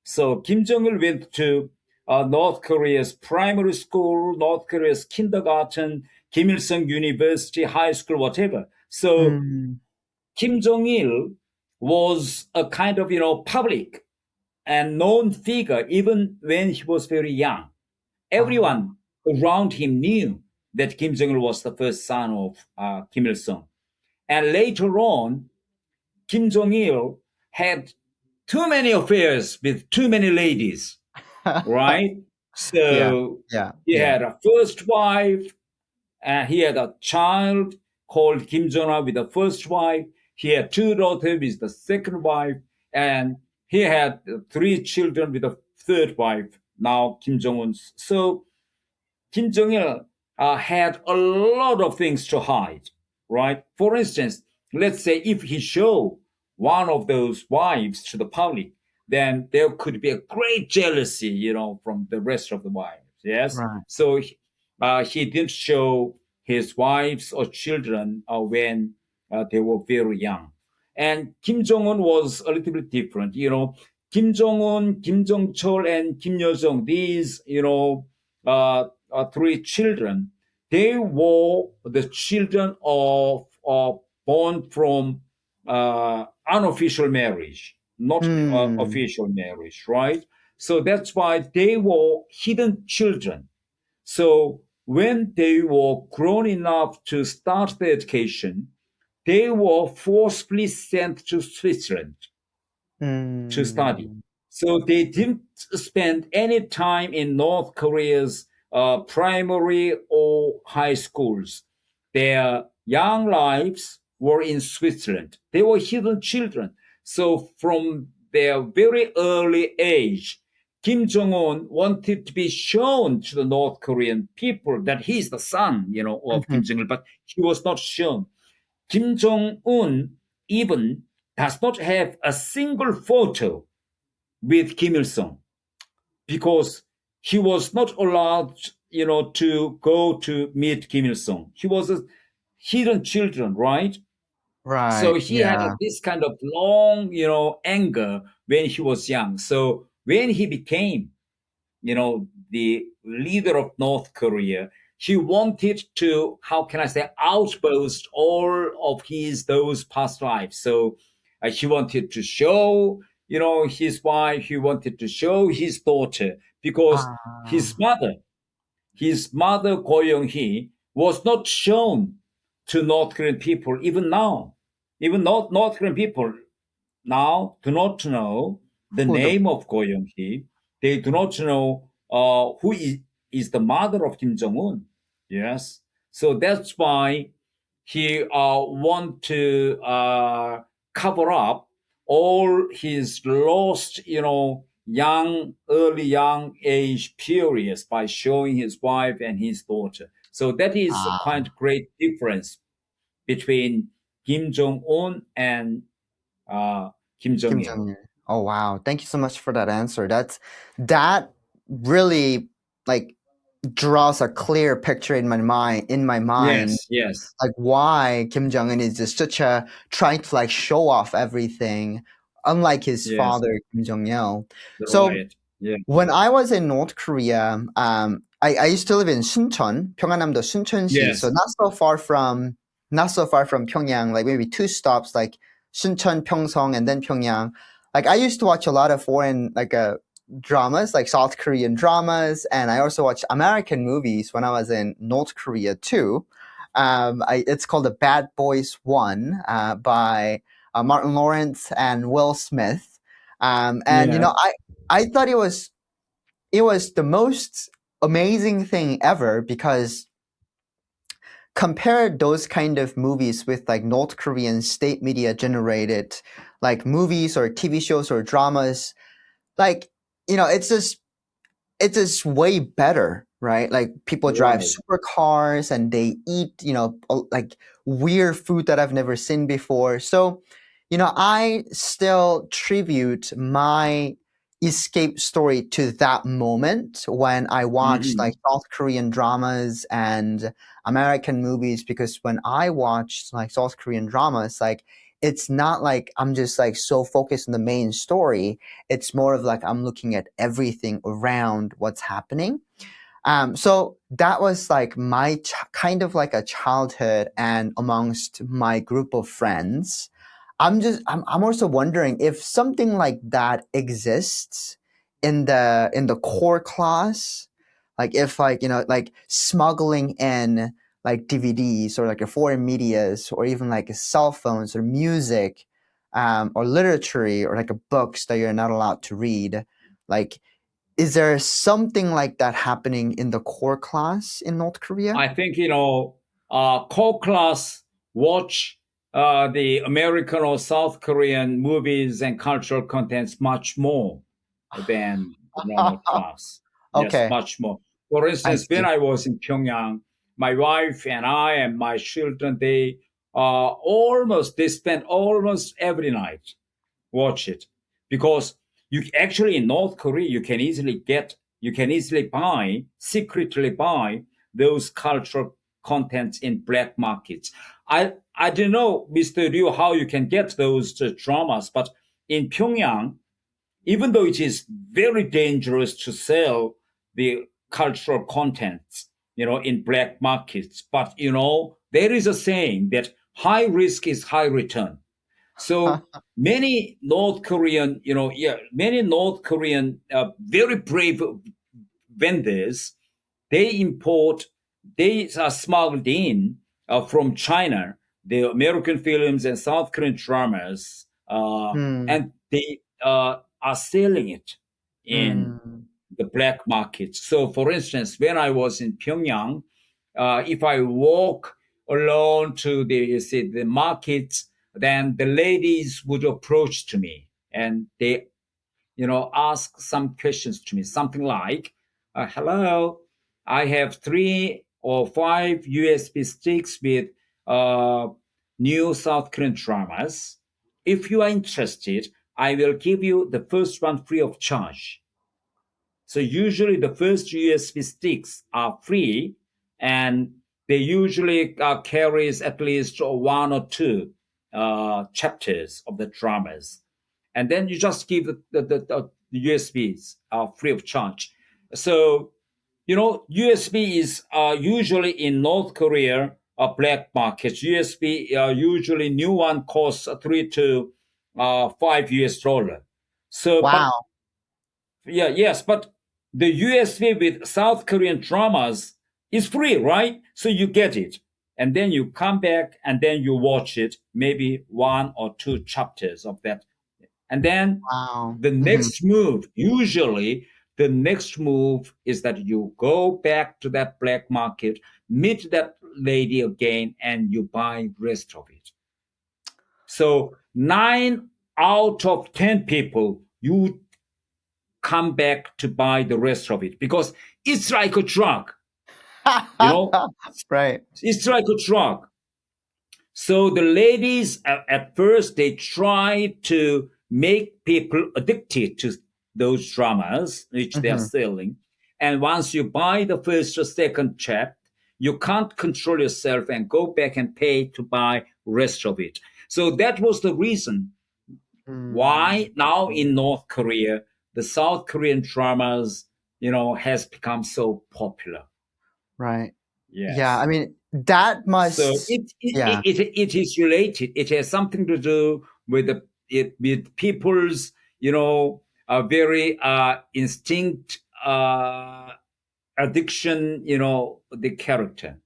So Kim Jong Il went to North Korea's primary school, North Korea's kindergarten, Kim Il Sung University, high school, whatever. So mm, Kim Jong Il was a kind of public and known figure even when he was very young. ah, Everyone around him knew that Kim Jong Il was the first son of Kim Il Sung. And later on, Kim Jong Il had too many affairs with too many ladies, right? yeah, So yeah, he yeah. had a first wife, and he had a child called Kim Jong-un with the first wife. He had two daughters with the second wife, and he had three children with the third wife. Now Kim Jong-un's. So Kim Jong Il had a lot of things to hide, right? For instance, let's say if he showed one of those wives to the public, then there could be a great jealousy, from the rest of the wives. Yes, Right. so he didn't show his wives or children when they were very young. And Kim Jong Un was a little bit different. Kim Jong Un, Kim Jong Chol, and Kim Yo Jong. These, three children. They were the children of born from unofficial marriage, not Mm, official marriage, right? So that's why they were hidden children. So when they were grown enough to start their education, they were forcibly sent to Switzerland to study. mm, So they didn't spend any time in North Korea's primary or high schools. Their young lives were in Switzerland. They were hidden children. So from their very early age, Kim Jong Un wanted to be shown to the North Korean people that he's the son, of mhm. Kim Jong Il, but he was not shown. Kim Jong Un even does not have a single photo with Kim Il Sung because he was not allowed, to go to meet Kim Il Sung. He was a hidden children, right? So Right. he had Yeah. this kind of long, anger when he was young. So when he became the leader of North Korea, he wanted to, how can I say, outpost all of those past lives. So he wanted to show, his wife, he wanted to show his daughter, because his Ah, mother, Ko Young-hee, was not shown to North Korean people even now. Even North Korean people now do not know the who the name of Ko Young-hee. They do not know who is the mother of Kim Jong-un. Yes. So that's why he want to cover up all his lost, early young age periods by showing his wife and his daughter. So that is a ah, quite great difference between Kim Jong Un and Kim Jong Kim Il. Jong-un. Oh wow. Thank you so much for that answer. That really like draws a clear picture in my mind Yes, yes, like why Kim Jong Un is just such a trying to like show off everything, unlike his yes, father Kim Jong Il. So right. Yeah, when I was in North Korea, I used to live in Suncheon, 평안남도 Suncheon시, so yes, not so far from Pyongyang, like maybe two stops, like Suncheon, Pyeongseong, and then Pyongyang. Like I used to watch a lot of foreign dramas, like South Korean dramas, and I also watched American movies when I was in North Korea too. It's called The Bad Boys One by Martin Lawrence and Will Smith. And you yeah. know, I thought it was the most amazing thing ever because compare those kind of movies with like North Korean state media generated like movies or TV shows or dramas. Like, it's just way better, right? Like people drive Right. supercars and they eat, like weird food that I've never seen before. So, I still tribute my escape story to that moment when I watched like Mhm. South Korean dramas and American movies because when I watched like South Korean dramas, like it's not like I'm just like so focused on the main story. It's more of like I'm looking at everything around what's happening. So that was like my kind of like a childhood and amongst my group of friends. I'm also wondering if something like that exists in the core class, like if like like smuggling in like DVDs or like a foreign medias or even like cell phones or music, or literature or like a books that you're not allowed to read, like is there something like that happening in the core class in North Korea? I think, core class watch the American or South Korean movies and cultural contents much more than the normal class. Yes, Okay, much more. For I instance, when see. I was in Pyongyang, my wife and I and my children, they spend almost every night watch it, because you actually in North Korea you can easily secretly buy those cultural contents in black markets. I don't know, Mr. Liu, how you can get those dramas, but in Pyongyang, even though it is very dangerous to sell the cultural contents, in black markets, but there is a saying that high risk is high return. So many North Korean very brave vendors, they import, they are smuggled in from China the American films and South Korean dramas, Hmm. and they are selling it in Hmm. the black market. So, for instance, when I was in Pyongyang, if I walk alone to the market, then the ladies would approach to me and they, ask some questions to me, something like, "Hello, I have 3 or 5 USB sticks with uh, new South Korean dramas. If you are interested, I will give you the first one free of charge." So usually the first USB sticks are free, and they usually carries at least 1 or 2 chapters of the dramas, and then you just give the USBs free of charge. So USB is usually in North Korea a black market. USB usually new one costs 3 to 5 US dollar. So, but Wow. yeah, yes, but the USB with South Korean dramas is free, right? So you get it. And then you come back and then you watch it, maybe 1 or 2 chapters of that. And then Wow. the Mhm. usually the next move is that you go back to that black market, meet that lady again, and you buy the rest of it. So 9 out of 10 people, you come back to buy the rest of it because it's like a drug, you know, Right. it's like a drug. So the ladies at first they try to make people addicted to those dramas which they are Mm-hmm. selling. And once you buy the first or second chapter, you can't control yourself and go back and pay to buy rest of it. So that was the reason Mm. why now in North Korea the South Korean dramas, has become so popular. Right. Yeah, I Yes. mean, that So must, yeah. it is related. It has something to do with with people's very instinct addiction. The character,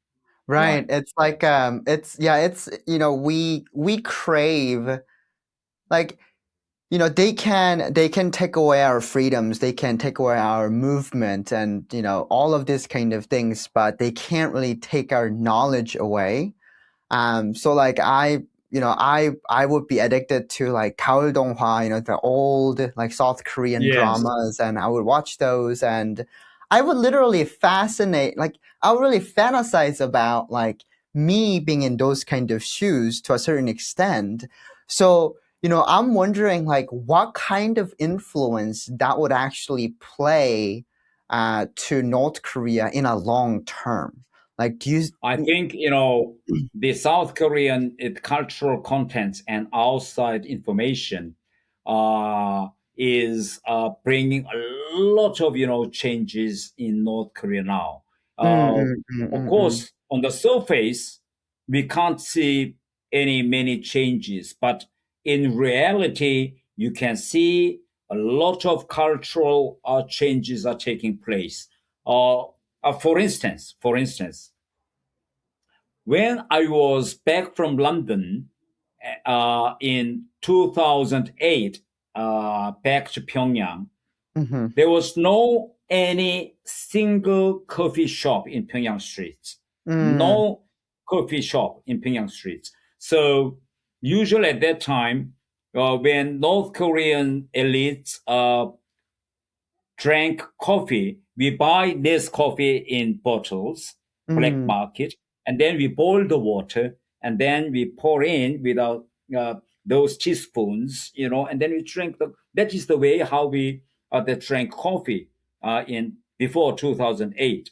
Right. right? It's like it's yeah, it's we crave like they can take away our freedoms, they can take away our movement and all of these kind of things, but they can't really take our knowledge away. So like I would be addicted to like 가을 동화, the old like South Korean Yes, dramas, and I would watch those, and I would literally I would really fantasize about like me being in those kind of shoes to a certain extent. So, I'm wondering like what kind of influence that would actually play to North Korea in a long term. Like, do I you? think the South Korean cultural contents and outside information uh, is bringing a lot of changes in North Korea now. Mm, Uh, mm, mm, of mm, mm. course, on the surface, we can't see any many changes, but in reality, you can see a lot of cultural changes are taking place. For instance, when I was back from London in 2008, back to Pyongyang, Mhm, there was no any single coffee shop in Pyongyang streets. mm, No coffee shop in Pyongyang streets. So usually at that time, when North Korean elites drank coffee. We buy this coffee in bottles, black mm, market, and then we boil the water, and then we pour in without those teaspoons, and then we drink the. That is the way how we that drank coffee in before 2008,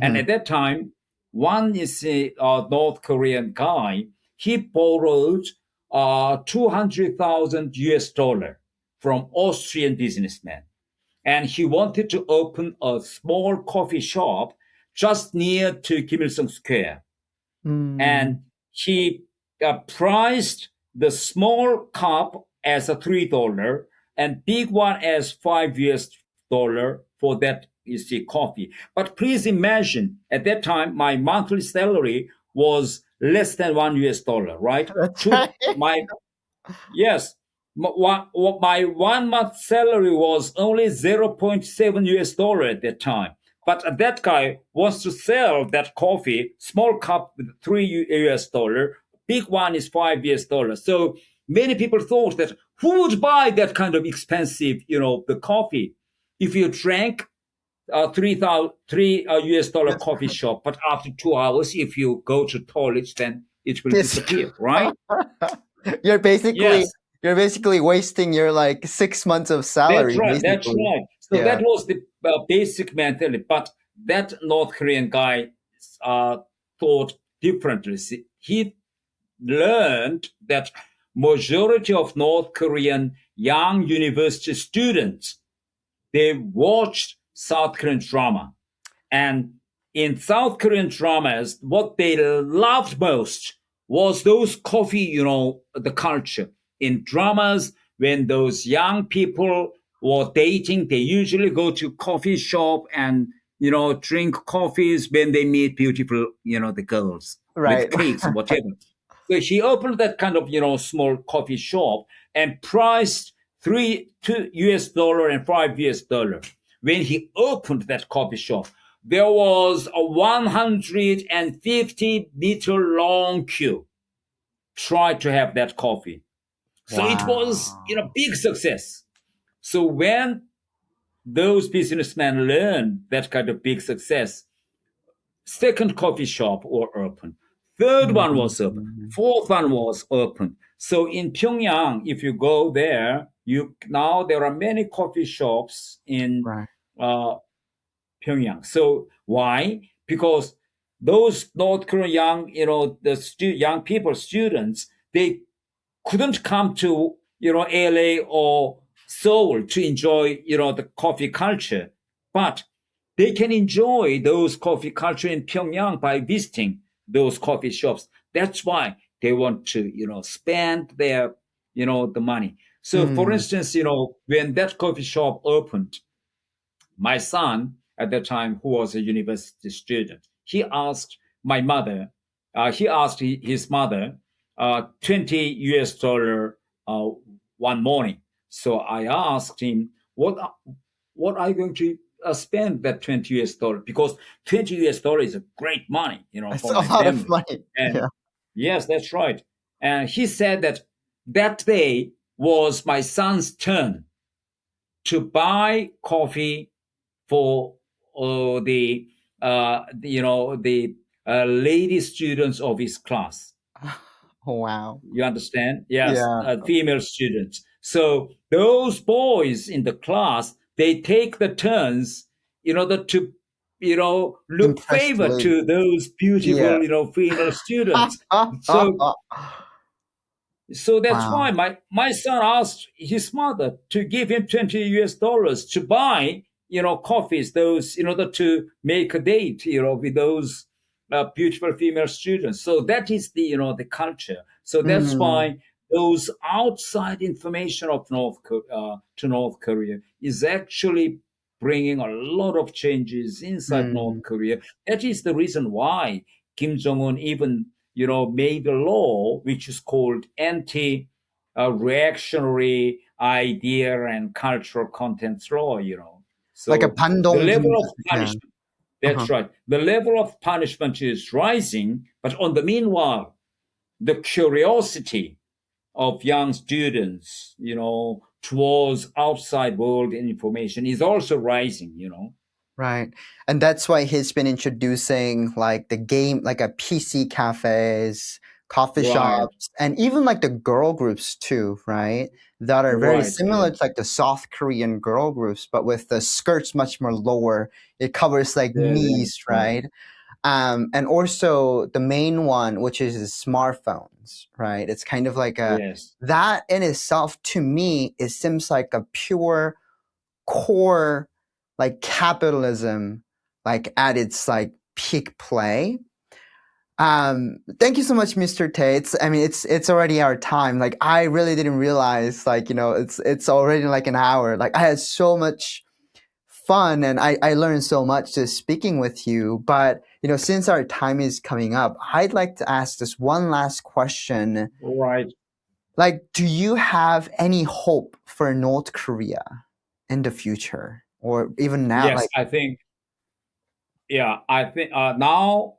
and mhm, at that time, one is a North Korean guy. He borrowed 200,000 US dollar from Austrian businessman, and he wanted to open a small coffee shop just near to Kim Il Sung Square. mm, And he priced the small cup as a $3 and big one as $5 for that coffee. But please imagine, at that time, my monthly salary was less than $1, right? that's To right. my Yes. My 1 month salary was only 0.7 US dollar at that time. But that guy wants to sell that coffee, small cup with 3 US dollar, big one is 5 US dollar. So many people thought that who would buy that kind of expensive, the coffee? If you drank 3 US dollar It's coffee shop, but after 2 hours, if you go to toilet, then it will it's disappear, right? you're basically Yes. you're basically wasting your like 6 months of That's salary, right. That's basically. right. So that Yeah. was the basic mentality. But that North Korean guy uh, thought differently. He learned that majority of North Korean young university students, they watched South Korean drama. And in South Korean dramas, what they loved most was those coffee, the culture. In dramas, when those young people were dating, they usually go to coffee shop and, drink coffees when they meet beautiful, the girls with Right. cakes or whatever. So she opened that kind of, small coffee shop and priced two US dollar and $5. When he opened that coffee shop, there was a 150-meter long queue. Try to have that coffee. So it was, Wow. big success. So when those businessmen learned that kind of big success, second coffee shop were open, Third one was open. Mm. Fourth one was open. So in Pyongyang, if you go there, now there are many coffee shops in Right. uh, Pyongyang. So why? Because those North Korean young, the young people, students, they couldn't come to LA or Seoul to enjoy the coffee culture, but they can enjoy those coffee culture in Pyongyang by visiting those coffee shops. That's why they want to spend their the money. So for Mm. instance, when that coffee shop opened, my son at that time, who was a university student, he asked my mother, he asked his mother, $20 uh, one morning. So I asked him, what are you going to spend that $20? Because $20 is a great money, It's for a my lot of family. money. And Yeah. yes, that's right. And he said that that day was my son's turn to buy coffee for the lady students of his class. Oh, wow. You understand? Yes, Yeah. female students. So those boys in the class, they take the turns in order to look Impressed favor lady. to those Yeah. beautiful female students. So that's Wow. why my son asked his mother to give him $20 to buy, coffees, those in order to make a date, with those beautiful female students. So that is the culture. So that's Mm. why those outside information of to North Korea is actually bringing a lot of changes inside Mm. North Korea. That is the reason why Kim Jong Un even made a law which is called anti reactionary idea and cultural contents law. Like a So the Pandong level Kim. of Yeah. punishment, Uh-huh. that's right. The level of punishment is rising, but on the meanwhile, the curiosity of young students, towards outside world information is also rising. Right. And that's why he's been introducing like the game, like a PC cafes, coffee Right, shops, and even like the girl groups too, right? That are very right, similar to yes, like the South Korean girl groups, but with the skirts much more lower. It covers like knees, that's right. right? And also the main one, which is smartphones, right? It's kind of like a Yes, that in itself to me, it seems like a pure core like capitalism like at its like peak play. Thank you so much, Mr. Tate. I mean, it's already our time. Like, I really didn't realize, like, it's already like an hour. Like, I had so much fun and I learned so much just speaking with you. But, since our time is coming up, I'd like to ask this one last question. right. Like, do you have any hope for North Korea in the future or even now? Yes, Like, I think. Yeah, I think now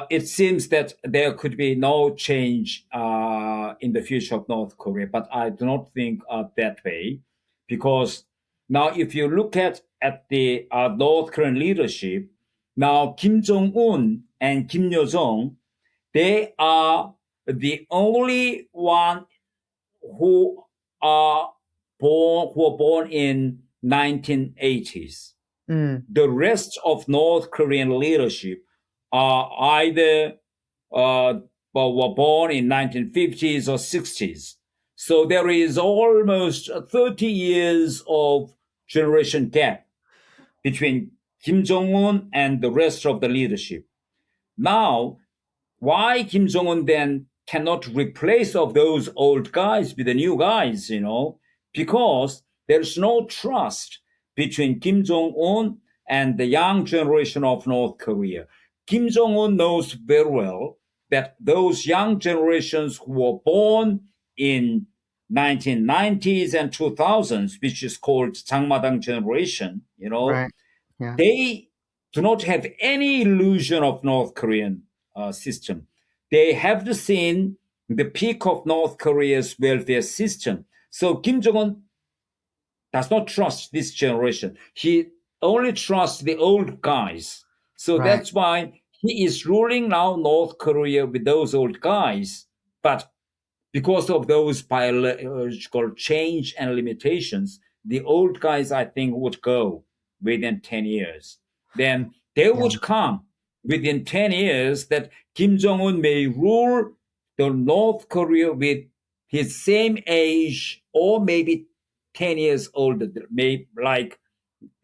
it seems that there could be no change in the future of North Korea, but I do not think that way, because now if you look at the North Korean leadership, now Kim Jong Un and Kim Yo Jong, they are the only one who are born in 1980s. mm, The rest of North Korean leadership are either were born in 1950s or 60s. So there is almost 30 years of generation gap between Kim Jong Un and the rest of the leadership. Now, why Kim Jong Un then cannot replace of those old guys with the new guys? Because there's no trust between Kim Jong Un and the young generation of North Korea. Kim Jong Un knows very well that those young generations who were born in 1990s and 2000s, which is called Changmadang generation, right. Yeah. they do not have any illusion of North Korean system. They have seen the peak of North Korea's welfare system. So Kim Jong Un does not trust this generation. He only trusts the old guys. So Right. that's why he is ruling now North Korea with those old guys, but because of those biological change and limitations, the old guys, I think, would go within 10 years. Then they Yeah. would come within 10 years that Kim Jong-un may rule the North Korea with his same age or maybe 10 years older, maybe like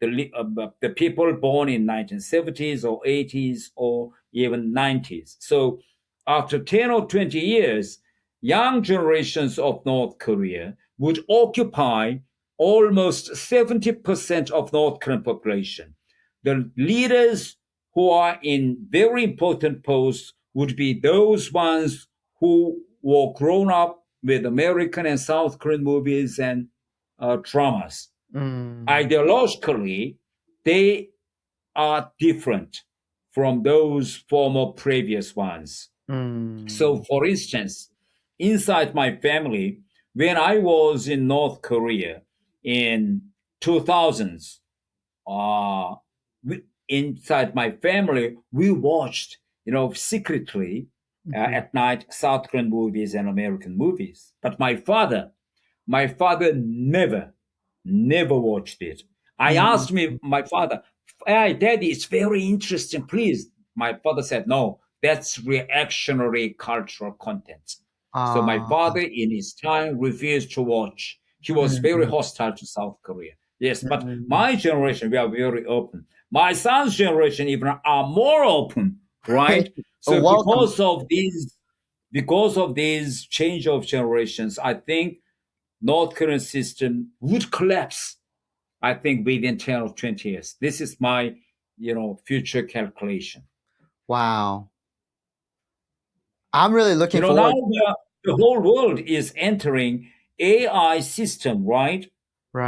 the people born in 1970s or 80s or even 90s. So after 10 or 20 years, young generations of North Korea would occupy almost 70% of North Korean population. The leaders who are in very important posts would be those ones who were grown up with American and South Korean movies and dramas. Mm, Ideologically, they are different from those former previous ones. So, mm, for instance, inside my family, when I was in North Korea in 2000s, uh, inside my family, we watched, secretly mhm, at night South Korean movies and American movies. But my father never watched it. I mhm. asked my father, "Hey, Daddy, it's very interesting. Please." My father said, "No, that's reactionary cultural content." So my Ah, father, in his time, refused to watch. He was very mm, hostile to South Korea. Yes, but mm. my generation, we are very open. My son's generation even are more open, right? Oh, So welcome. because of these change of generations, I think North Korean system would collapse, I think, within 10 or 20 years. This is my, future calculation. Wow. I'm really looking Now forward. the whole world is entering AI system, right?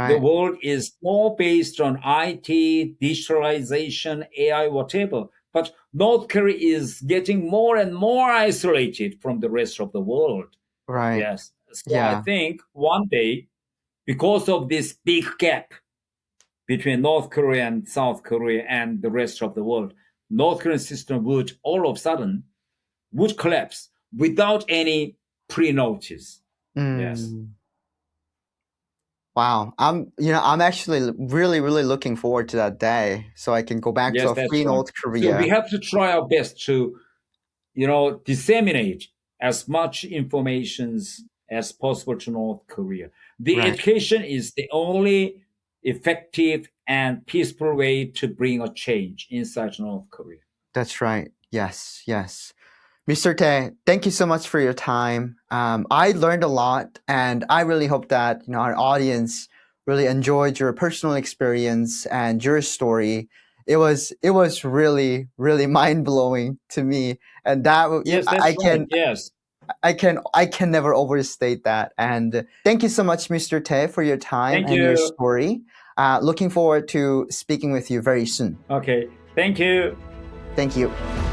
The Right, world is more based on IT, digitalization, AI, whatever. But North Korea is getting more and more isolated from the rest of the world. right. Yes. So I Yeah, think one day, because of this big gap between North Korea and South Korea and the rest of the world, North Korean system would all of a sudden would collapse without any pre-notice. Yes. mm. Wow. I'm actually really, really looking forward to that day so I can go back to Yes, a that's free right. North So we Korea. have to try our best to, disseminate as much information as possible to North Korea. The Right. education is the only effective and peaceful way to bring a change inside North Korea. That's right. Yes, yes. Mr. Tae, thank you so much for your time. I learned a lot, and I really hope that our audience really enjoyed your personal experience and your story. It was really really mind blowing to me, and Yes, I that's right. can Yes. I can never overstate that. And thank you so much, Mr. Tae, for your time Thank and your you. story. Looking forward to speaking with you very soon. Okay. Thank you. Thank you.